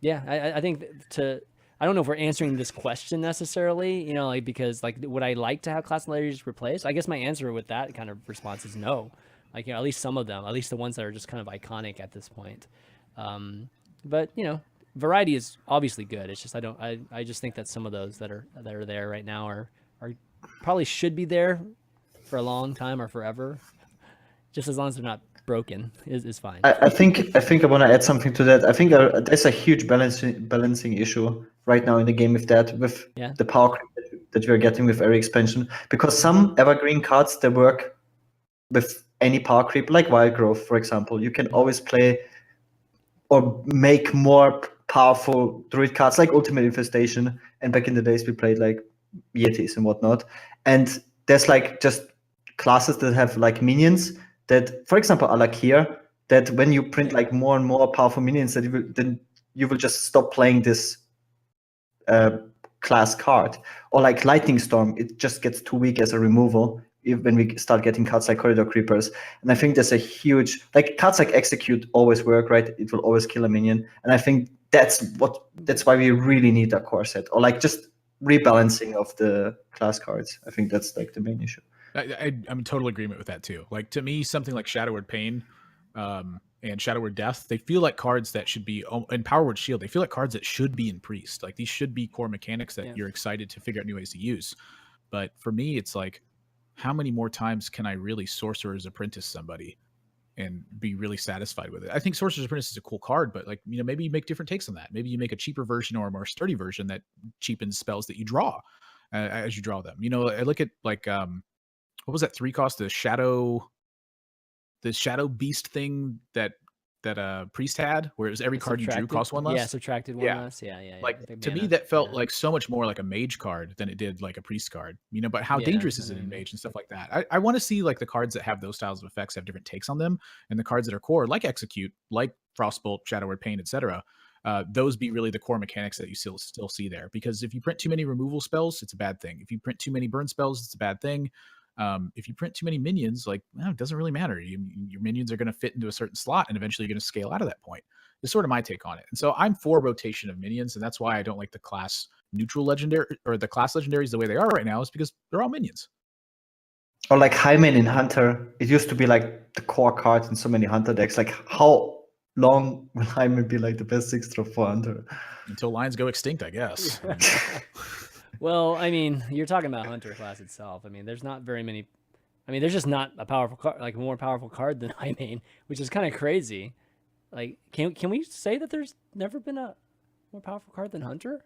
yeah, I think I don't know if we're answering this question necessarily, like, because like, would I like to have class leaders replaced? I guess my answer with that kind of response is no. Like, at least some of them, at least the ones that are just kind of iconic at this point. But variety is obviously good. It's just I just think that some of those that are there right now are probably should be there for a long time or forever. Just as long as they're not broken is fine. I think I want to add something to that. I think there's a huge balancing issue right now in the game with the power creep that we're getting with every expansion, because some evergreen cards, they work with any power creep, like Wild Growth, for example. You can always play or make more powerful druid cards like Ultimate Infestation, and back in the days we played like Yetis and whatnot. And there's like just classes that have like minions that, for example, are like here, that when you print like more and more powerful minions, that you will just stop playing this class card. Or like Lightning Storm, it just gets too weak as a removal when we start getting cards like Corridor Creepers. And I think there's a huge, like, cards like Execute always work, right? It will always kill a minion. And I think that's why we really need a core set, or like just rebalancing of the class cards. I think that's like the main issue. I'm in total agreement with that too. Like, to me, something like Shadow Word Pain and Shadow Word Death, they feel like cards that should be, and Power Word Shield, they feel like cards that should be in Priest. Like, these should be core mechanics that you're excited to figure out new ways to use. But for me, it's like, how many more times can I really Sorcerer's Apprentice somebody and be really satisfied with it? I think Sorcerer's Apprentice is a cool card, but like, maybe you make different takes on that. Maybe you make a cheaper version or a more sturdy version that cheapens spells that you draw as you draw them. I look at like, what was that 3 cost? The Shadow Beast thing that Priest had, where it was every card you drew cost 1 less. Yeah, subtracted 1 less. Yeah. Like, to me, that felt like so much more like a Mage card than it did like a Priest card. But how dangerous is it in Mage and stuff like that? I want to see like the cards that have those styles of effects have different takes on them, and the cards that are core, like Execute, like Frostbolt, Shadow Word Pain, etc. Those be really the core mechanics that you still see there. Because if you print too many removal spells, it's a bad thing. If you print too many burn spells, it's a bad thing. If you print too many minions, like, it doesn't really matter. Your minions are going to fit into a certain slot, and eventually you're going to scale out of that point. It's sort of my take on it. And so I'm for rotation of minions, and that's why I don't like the class neutral legendary or the class legendaries the way they are right now, is because they're all minions. Or like Hyman in Hunter. It used to be like the core card in so many Hunter decks. Like, how long will Hyman be like the best 6-drop for Hunter? Until lines go extinct, I guess. Well, I mean, you're talking about Hunter class itself. I mean, there's not very many. I mean, there's just not a powerful card, like a more powerful card than Hyman, which is kind of crazy. Like, can we say that there's never been a more powerful card than Hunter?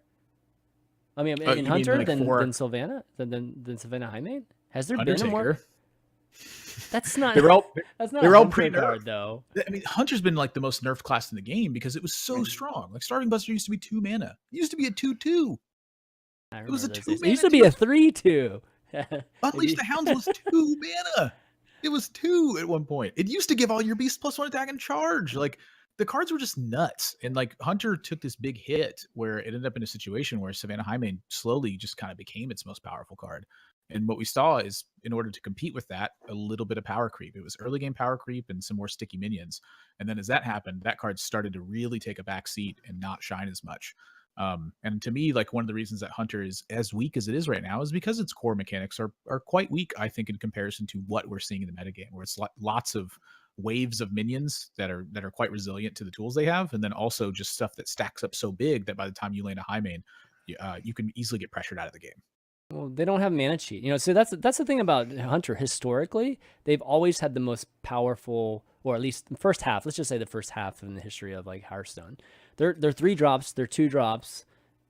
I mean, in Hunter than Sylvana than Sylvana Hyman? Has there been a more? That's not. That's not. They're all pre-nerf though. I mean, Hunter's been like the most nerfed class in the game because it was so strong. Like, Starving Buster used to be 2 mana. It used to be a 2/2. It was a 2 mana. It used to be a 3/2. Unleash the Hounds was 2 mana. It was 2 at one point. It used to give all your beasts +1 attack and charge. Like, the cards were just nuts. And like, Hunter took this big hit where it ended up in a situation where Savannah Hyman slowly just kind of became its most powerful card. And what we saw is, in order to compete with that, a little bit of power creep. It was early game power creep and some more sticky minions. And then as that happened, that card started to really take a back seat and not shine as much. And to me, like, one of the reasons that Hunter is as weak as it is right now is because its core mechanics are quite weak, I think, in comparison to what we're seeing in the metagame, where it's lots of waves of minions that are quite resilient to the tools they have, and then also just stuff that stacks up so big that by the time you land a high main, you can easily get pressured out of the game. Well, they don't have mana cheat, so that's the thing about Hunter. Historically, they've always had the most powerful, or at least the first half. Let's just say the first half in the history of like Hearthstone. They're 3 drops, they're 2 drops,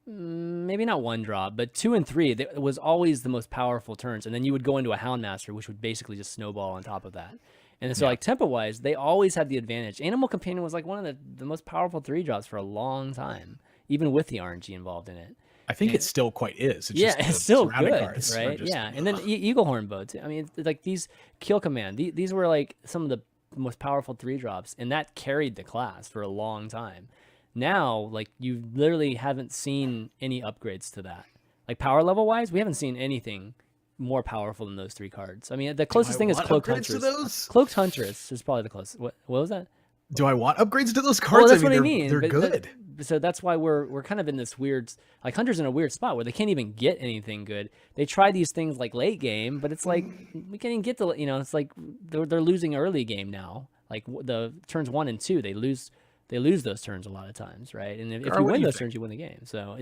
maybe not 1 drop, but 2 and 3. It was always the most powerful turns, and then you would go into a Houndmaster, which would basically just snowball on top of that. And so, like, tempo-wise, they always had the advantage. Animal Companion was like one of the most powerful 3 drops for a long time, even with the RNG involved in it. I think it still quite is. It's still good, right? Yeah, and then Eaglehorn Bow too. I mean, like, these Kill Command, these were like some of the most powerful 3 drops, and that carried the class for a long time. Now, like, you literally haven't seen any upgrades to that. Like, power level wise, we haven't seen anything more powerful than those 3 cards. I mean, the closest thing is Cloaked Huntress. Those? Cloaked Huntress is probably the closest. What was that? Do I want upgrades to those cards? Well, that's what I mean. They're good. So that's why we're kind of in this weird, like Hunter's in a weird spot where they can't even get anything good. They try these things like late game, but it's like we can't even get the, it's like they're losing early game now. Like the turns 1 and 2, they lose those turns a lot of times, right? And if you win those turns, you win the game. So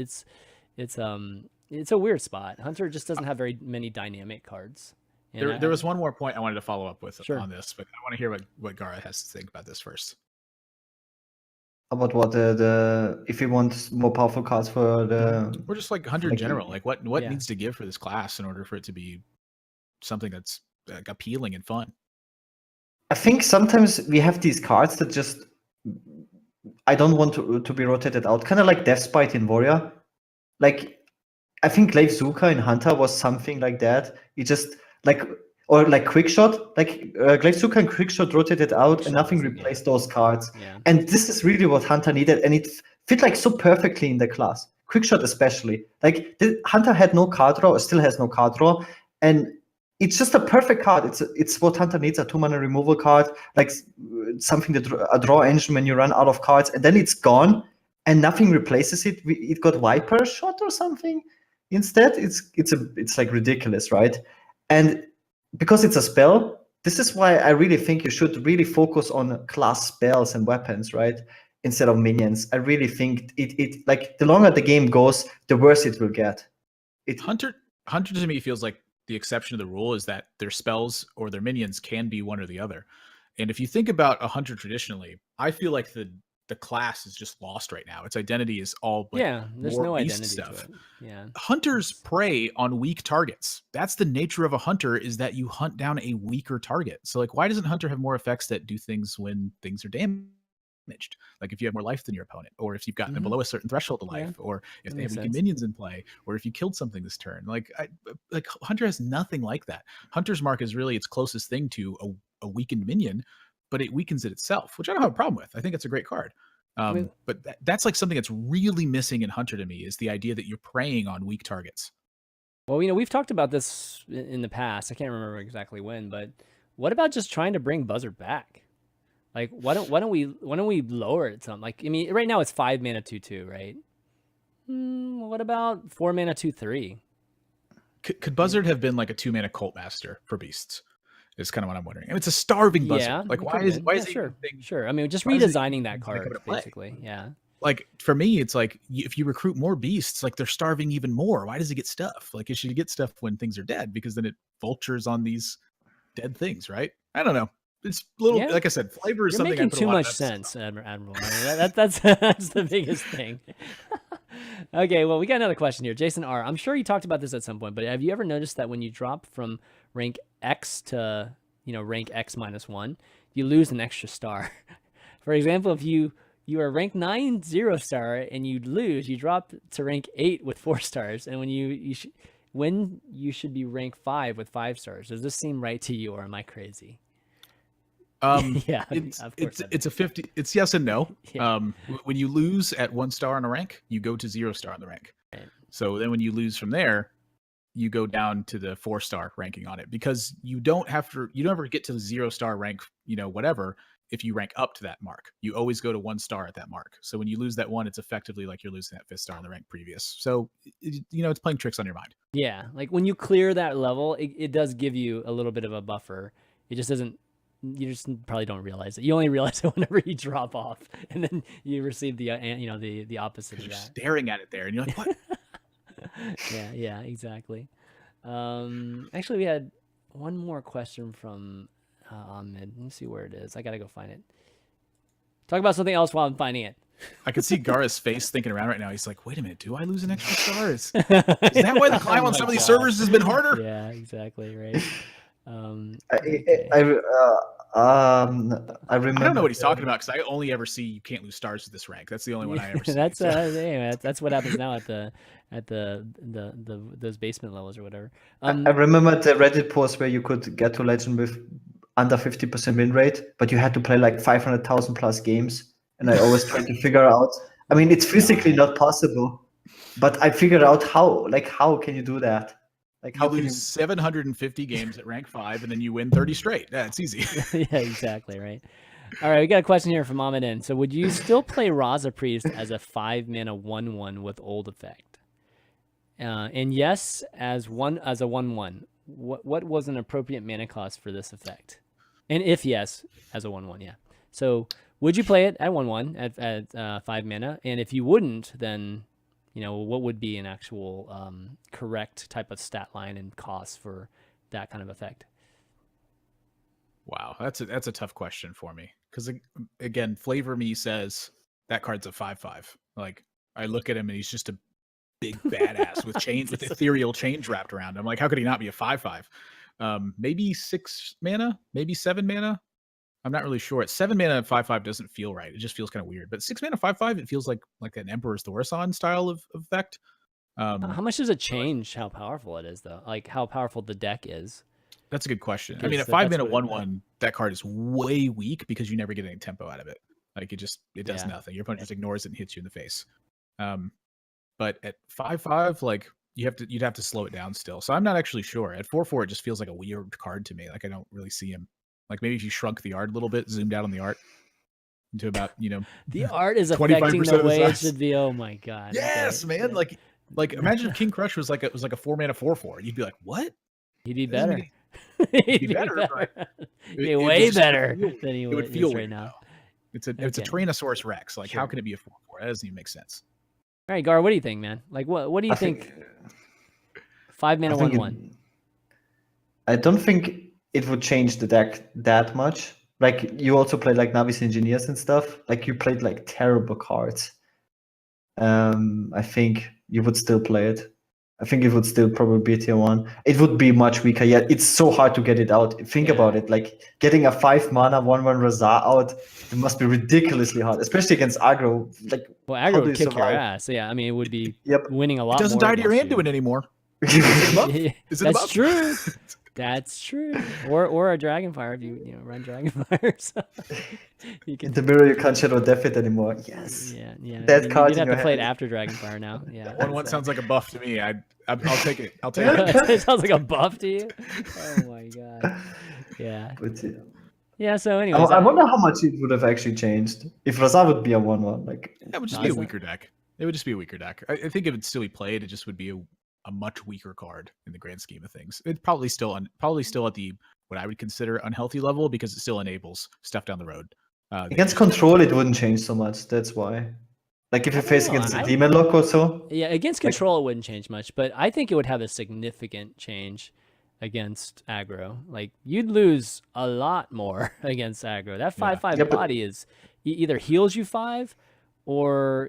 it's a weird spot. Hunter just doesn't have very many dynamic cards. There was one more point I wanted to follow up with Sure. on this, but I want to hear what Gaara has to think about this first. About what if you want more powerful cards for the, or just like Hunter in general, like what Yeah. needs to give for this class in order for it to be something that's like appealing and fun? I think sometimes we have these cards that just I don't want to be rotated out, kind of like Deathspite in Warrior. Like I think Glaive Zuka in Hunter was something like that. It just or like Quickshot, like Glaive Zuka and Quickshot rotated out, and nothing replaced those cards. Yeah. And this is really what Hunter needed, and it fit like so perfectly in the class. Quickshot especially. Like Hunter had no card draw, or still has no card draw, and it's just a perfect card. It's what Hunter needs, a 2-mana removal card, like something that a draw engine when you run out of cards, and then it's gone, and nothing replaces it. It got Viper Shot or something instead. It's like ridiculous, right? And because it's a spell, this is why I really think you should really focus on class spells and weapons, right? Instead of minions. I really think it like the longer the game goes, the worse it will get. Hunter to me feels like the exception to the rule is that their spells or their minions can be one or the other. And if you think about a Hunter traditionally, I feel like the class is just lost right now. Its identity is all there's no identity stuff. to it. Yeah. Hunters prey on weak targets. That's the nature of a hunter, is that you hunt down a weaker target. So like, why doesn't Hunter have more effects that do things when things are damaged? Like if you have more life than your opponent, or if you've gotten them below a certain threshold of life, or if they have weakened minions in play, or if you killed something this turn. Like Hunter has nothing like that. Hunter's Mark is really its closest thing to a weakened minion, but it weakens it itself, which I don't have a problem with. I think it's a great card. But that's like something that's really missing in Hunter to me, is the idea that you're preying on weak targets. Well, we've talked about this in the past. I can't remember exactly when, but what about just trying to bring Buzzard back? Like, why don't we lower it some? Like, I mean, right now it's 5 mana 2/2, right? What about 4 mana 2/3? Could Buzzard have been like a 2 mana Cult Master for beasts? Is kind of what I'm wondering. And it's a starving Buzzard. Yeah, like why is sure. I mean, just redesigning that card basically. Yeah. Like for me, it's like if you recruit more beasts, like they're starving even more. Why does it get stuff? Like it should get stuff when things are dead, because then it vultures on these dead things, right? I don't know. It's a little, like I said, flavor is You're something. making too much sense, Admirable. I mean, that's the biggest thing. Okay, well, we got another question here. Jason R. I'm sure you talked about this at some point, but have you ever noticed that when you drop from rank X to rank X -1, you lose an extra star? For example, if you are rank 9 0-star and you lose, you drop to rank 8 with 4 stars, and when you should be rank 5 with 5 stars. Does this seem right to you, or am I crazy? Yeah, it's a 50. It's yes and no. Yeah. When you lose at 1 star on a rank, you go to 0 star on the rank. Right. So then when you lose from there, you go down to the 4-star ranking on it, because you don't ever get to the 0-star rank, whatever, if you rank up to that mark. You always go to 1 star at that mark. So when you lose that 1, it's effectively like you're losing that 5th star on the rank previous. So, it's playing tricks on your mind. Yeah, like when you clear that level, it does give you a little bit of a buffer. It just doesn't. You just probably don't realize it. You only realize it whenever you drop off, and then you receive the the opposite of that. You're staring at it there, and you're like, what? Yeah, exactly. Actually, we had one more question from Ahmed. Let me see where it is. I gotta go find it. Talk about something else while I'm finding it. I can see Gaara's face thinking around right now. He's like, wait a minute, do I lose an extra star? Is that why the climb on some of these servers has been harder? Yeah, exactly, right. Okay. I remember. I don't know what he's talking about, because I only ever see you can't lose stars at this rank. That's the only one I ever see. That's what happens now at those basement levels or whatever. I remember the Reddit post where you could get to legend with under 50% win rate, but you had to play like 500,000 plus games, and I always tried to figure out. I mean, it's physically not possible, but I figured out how. Like, how can you do that? Like, You how can lose 750 games at rank 5, and then you win 30 straight. Yeah, it's easy. Yeah, exactly, right. All right, we got a question here from Ahmed. So would you still play Raza Priest as a 5-mana 1/1 with old effect? And yes, as a 1/1. What was an appropriate mana cost for this effect? And if yes, as a 1/1, yeah. So would you play it at 1/1 at 5 mana? And if you wouldn't, then what would be an actual correct type of stat line and cost for that kind of effect? Wow, that's a tough question for me, because again, Flavor Me says that card's a 5/5. Like, I look at him and he's just a big badass with ethereal chains wrapped around him. Like, how could he not be a 5/5? Maybe 6 mana, maybe 7 mana. I'm not really sure. At 7 mana 5/5 doesn't feel right. It just feels kind of weird. But 6 mana 5/5, it feels like an Emperor's Thaurissan style of effect. How much does it change how powerful it is, though? Like, how powerful the deck is? That's a good question. I mean, at 5 mana 1/1, that card is way weak because you never get any tempo out of it. Like, it does nothing. Your opponent just ignores it and hits you in the face. But at 5/5, like, you'd have to slow it down still. So I'm not actually sure. At 4/4, it just feels like a weird card to me. Like, I don't really see him. Like, maybe if you shrunk the art a little bit, zoomed out on the art into about, the art is affecting the way it should be. Oh my god. Yes, okay. man. Like imagine if King Crush was like a 4-mana 4/4. You'd be like, what? He'd be better. He'd be better. Be way better than he it would feel right now. It's a Tyrannosaurus Rex. Like, how can it be a 4/4? That doesn't even make sense. All right, Gaara, what do you think, man? Like, what do you think? 5 mana 1/1. I don't think it would change the deck that much. Like, you also played like Navi's Engineers and stuff. Like, you played like terrible cards. I think you would still play it. I think it would still probably be tier 1. It would be much weaker. Yeah, it's so hard to get it out. Think about it. Like, getting a 5 mana 1/1 Raza out, it must be ridiculously hard, especially against aggro. Like, well, aggro would kick your ass. Yeah, I mean, it would be winning a lot. It doesn't die to your hand doing it anymore. That's true. That's true. Or a Dragonfire if you run Dragonfire. So you can. In the mirror, you can't Shadow Death it anymore. Yes. Yeah. That card you'd have to play it after Dragonfire now. Yeah. 1/1 sounds like a buff to me. I'll take it. I'll take it. It sounds like a buff to you. Oh my god. Yeah. Yeah. So anyways, I wonder how much it would have actually changed if Raza would be a 1/1. Like, that would just be a weaker deck. It would just be a weaker deck. I think if it'd still be played, it just would be a much weaker card in the grand scheme of things. It's probably still at the what I would consider unhealthy level, because it still enables stuff down the road. Against control, it wouldn't change so much. That's why. Like, if you face against a demon lock or so. Yeah, against control, it wouldn't change much, but I think it would have a significant change against aggro. Like, you'd lose a lot more against aggro. That 5/5 body is either heals you 5, or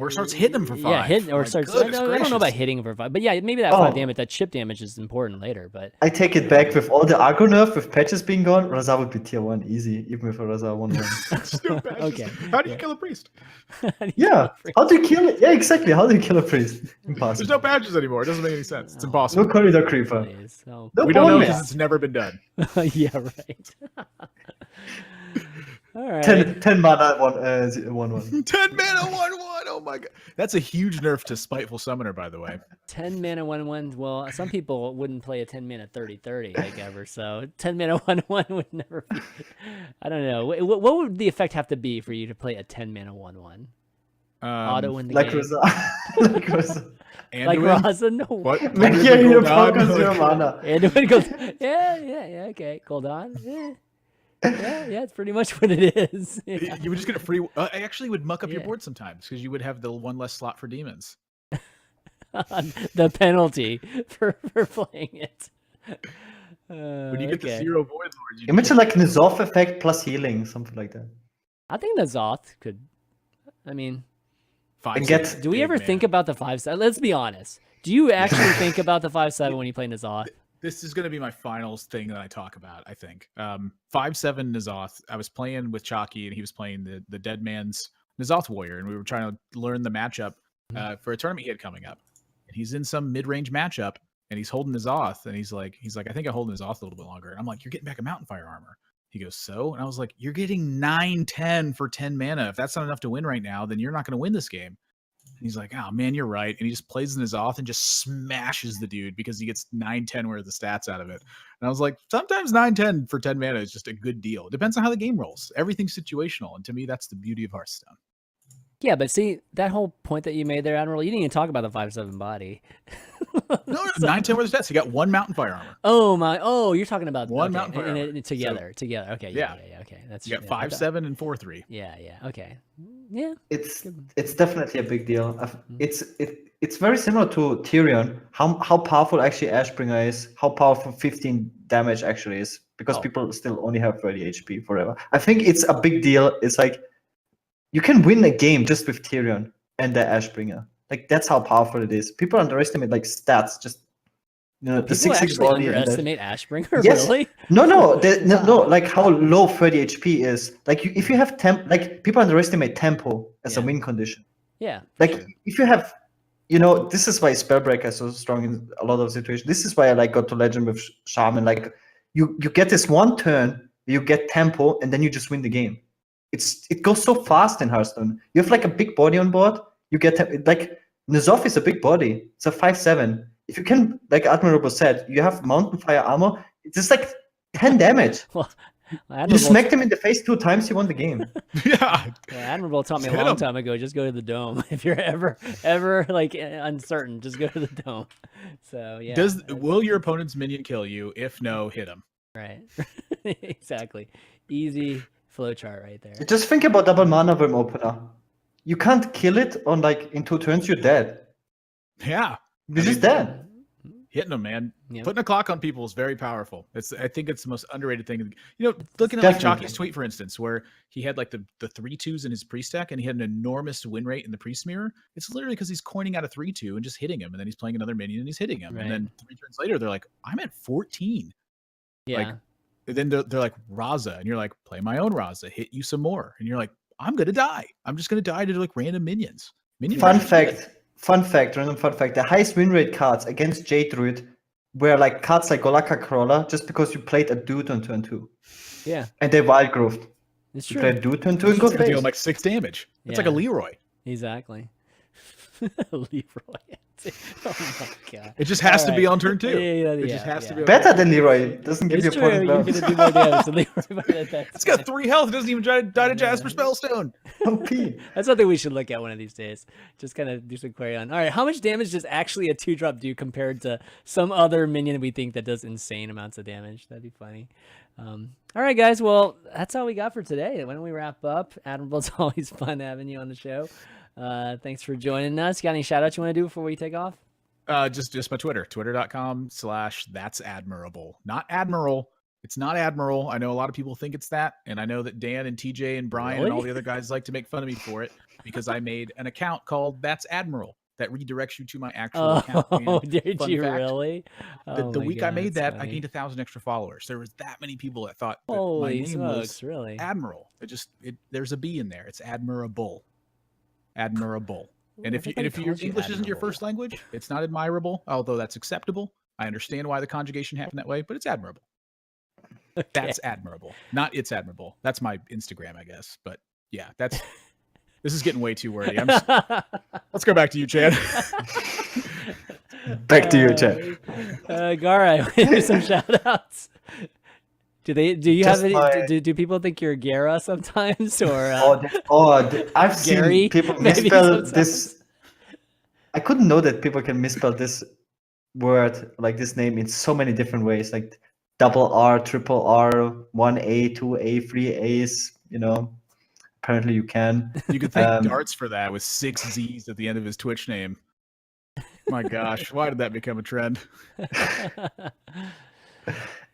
or starts hitting them for 5. Yeah, or starts. I don't know about hitting for 5, but yeah, maybe that 5 damage, that chip damage is important later. But I take it back. With all the aggro nerf, with patches being gone, Raza would be tier 1 easy, even with a Raza 1/1. Okay. How do you kill a priest? How do you kill it? Yeah, exactly. How do you kill a priest? Impossible. There's no patches anymore. It doesn't make any sense. It's impossible. No corridor creeper. No we don't know because it's never been done. Yeah, right. All right. 10 mana 1/1. 10 mana 1/1. Oh my god, that's a huge nerf to Spiteful Summoner, by the way. 10 mana 1/1. Well, some people wouldn't play a 10 mana 30/30 like ever. So 10 mana 1/1 would never be. I don't know. What would the effect have to be for you to play a 10 mana 1/1? Auto in the game. Raza. Like Raza. Like Raza, no. What? Make your hero focus your mana. Anduin goes. Yeah. Okay, Gul'dan. Yeah, it's pretty much what it is. Yeah. You would just get a free. I actually would muck up your board sometimes, because you would have the 1 less slot for demons. The penalty for playing it. When you get the 0 Void Lords, imagine like an Zoth effect plus healing, something like that. I think the Zoth could. I mean, do we ever think about the 5/7? Let's be honest. Do you actually think about the 5/7 when you play N'Zoth? This is going to be my final thing that I talk about, I think. 5/7 N'Zoth. I was playing with Chakki, and he was playing the Dead Man's N'Zoth Warrior, and we were trying to learn the matchup for a tournament he had coming up. And he's in some mid-range matchup, and he's holding N'Zoth, and he's like, I think I hold N'Zoth a little bit longer. And I'm like, you're getting back a Mountain Fire armor. He goes, so? And I was like, you're getting 9/10 for 10 mana. If that's not enough to win right now, then you're not going to win this game. he's like, oh man, you're right. And he just plays in his off and just smashes the dude because he gets 9-10 worth of the stats out of it. And I was like, sometimes 9-10 for 10 mana is just a good deal. It depends on how the game rolls. Everything's situational. And to me, that's the beauty of Hearthstone. Yeah, but see, that whole point that you made there, Admiral, you didn't even talk about the 5/7 body. No, 9-10 worth of stats. He got 1 mountain fire armor. Oh my! Oh, you're talking about One okay. mountain fire armor. Together. Okay, yeah. Okay, that's you got 5/7 and 4/3. Yeah. Okay. Yeah. It's definitely a big deal. It's very similar to Tyrion. How powerful actually Ashbringer is. How powerful 15 damage actually is, because people still only have 30 HP forever. I think it's a big deal. It's like you can win a game just with Tyrion and the Ashbringer. Like that's how powerful it is. People underestimate like stats. Just the 6/6 body. Underestimate Ashbringer. Yes. Really? No. No. Like how low 30 HP is. Like if you have like people underestimate tempo as a win condition. Yeah. Like if you have, this is why Spellbreaker is so strong in a lot of situations. This is why I got to Legend with Shaman. Like you get this one turn, you get tempo, and then you just win the game. It goes so fast in Hearthstone. You have like a big body on board. You get like N'Zoth is a big body. It's a 5/7. If you can, like Admirable said, you have mountain fire armor. It's just like 10 damage. Well, you smacked him in the face 2 times, you won the game. Yeah. Well, Admirable taught me a long time ago. Just go to the dome. If you're ever like uncertain, just go to the dome. So yeah. Will your opponent's minion kill you? If no, hit him. Right. Exactly. Easy flowchart right there. Just think about double mana Worm Opener. You can't kill it on like in 2 turns, you're dead. Yeah. You're just dead. Hitting them, man. Yep. Putting a clock on people is very powerful. I think it's the most underrated thing. Looking at like Chakki's tweet, for instance, where he had like the 3/2s in his pre-stack and he had an enormous win rate in the pre-smear. It's literally because he's coining out a 3/2 and just hitting him, and then he's playing another minion and he's hitting him. Right. And then 3 turns later, they're like, I'm at 14. Yeah. Like, then they're like, Raza, and you're like, play my own Raza, hit you some more. And you're like, I'm gonna die. I'm just gonna die to like random minions. Fun fact, random fun fact. The highest win rate cards against Jade Druid were like cards like Golakka Crawler, just because you played a dude on turn 2. Yeah. And they wild growth. It's You true. play a dude turn 2 and go It's gonna face. deal like 6 damage. It's like a Yeah. Leroy. Exactly. Leroy. Oh my god. It just has to be on turn 2. It just has to be on Better than Leroy. It doesn't give It's you true. point You're buff. gonna do more damage than Leroy, but that's It's got fine. 3 health. It doesn't even die to Jasper Spellstone. OP. That's something we should look at one of these days. Just kind of do some query on. All right, how much damage does actually a 2-drop do compared to some other minion we think that does insane amounts of damage? That'd be funny. All right, guys. Well, that's all we got for today. Why don't we wrap up? Admirable, it's always fun having you on the show. Thanks for joining us. Got any shout outs you want to do before we take off? Just my Twitter, twitter.com/that'sadmirable. Not Admiral. It's not Admiral. I know a lot of people think it's that. And I know that Dan and TJ and Brian and all the other guys like to make fun of me for it because I made an account called That's Admiral that redirects you to my actual account. Oh, And did fun you fact, really? The Oh my week I God, made that's that, I funny. gained 1,000 extra followers. There was that many people that thought that my Holy name smokes, was really? Admiral. There's a B in there. It's Admirable. Admirable. And if Everybody your calls you English isn't your Admirable. first language, it's not admirable, although that's acceptable. I understand why the conjugation happened that way, but it's admirable. Okay. That's admirable. Not it's admirable. That's my Instagram, I guess. But yeah, this is getting way too wordy. Let's go back to you, Chad. Back to you, Chad. Gaara, here's some shout outs. Do you Just have any? my- Do people think you're Gaara sometimes, or I've Gary, seen people maybe misspell sometimes. this. I couldn't know that people can misspell this word, like this name, in so many different ways, like double R, triple R, 1A, 2A, 3A's. Apparently you can. You could thank Darts for that with 6 Z's at the end of his Twitch name. My gosh, why did that become a trend?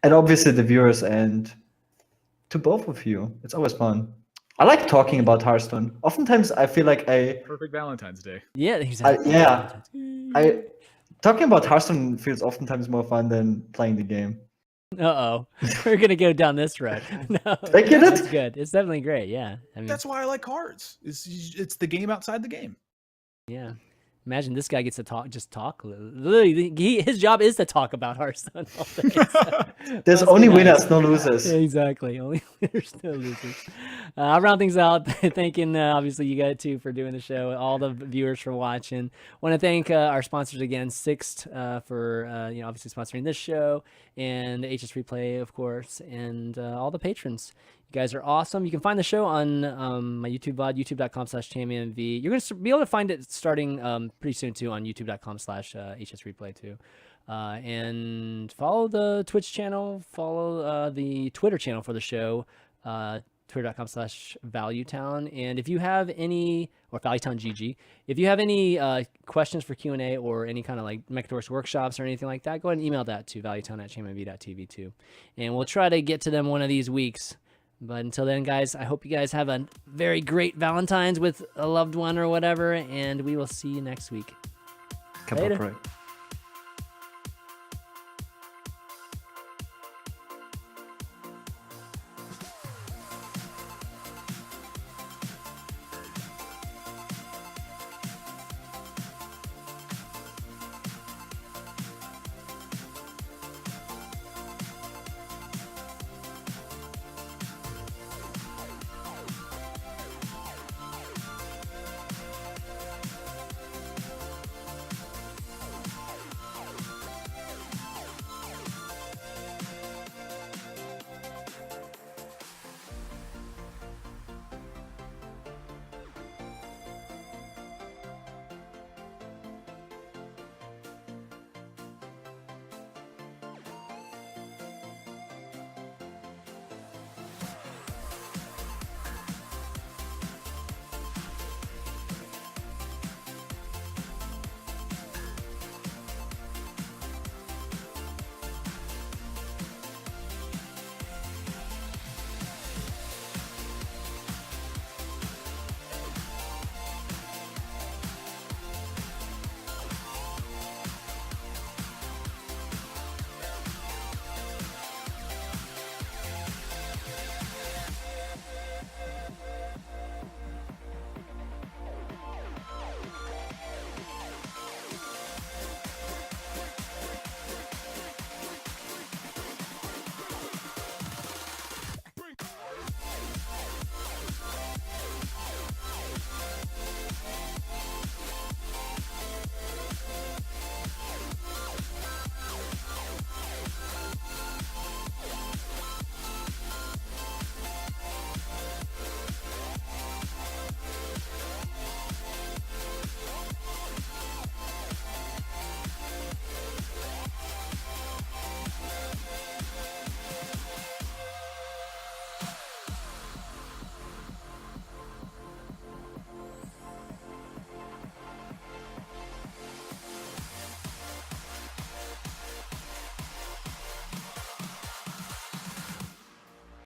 And obviously the viewers, and to both of you, it's always fun. I like talking about Hearthstone. Oftentimes I feel like Perfect Valentine's Day. Yeah, exactly. talking about Hearthstone feels oftentimes more fun than playing the game. We're gonna go down this road. No, I get it. it's good. It's definitely great. Yeah, I mean, That's why I like cards. It's the game outside the game. yeah, Imagine this guy gets to talk. Literally, his job is to talk about Hearthstone all day. So There's only winners, no losers. Exactly. Only winners, no losers. I'll round things out. Thanking, obviously, you guys too for doing the show. All the viewers for watching. Want to thank our sponsors again, Sixt, for obviously sponsoring this show, and HS Replay, of course, and all the patrons. You guys are awesome. You can find the show on my YouTube VOD, youtube.com/ChanManV. You're going to be able to find it starting pretty soon, too, on youtube.com/HS Replay, too. And follow the Twitch channel, follow the Twitter channel for the show, twitter.com/ValueTown. And if you have any, or ValueTownGG, if you have any questions for Q&A or any kind of like Mechador's workshops or anything like that, go ahead and email that to valuetown@chanmanv.tv too. And we'll try to get to them one of these weeks. But until then, guys, I hope you guys have a very great Valentine's with a loved one or whatever, and we will see you next week. Later.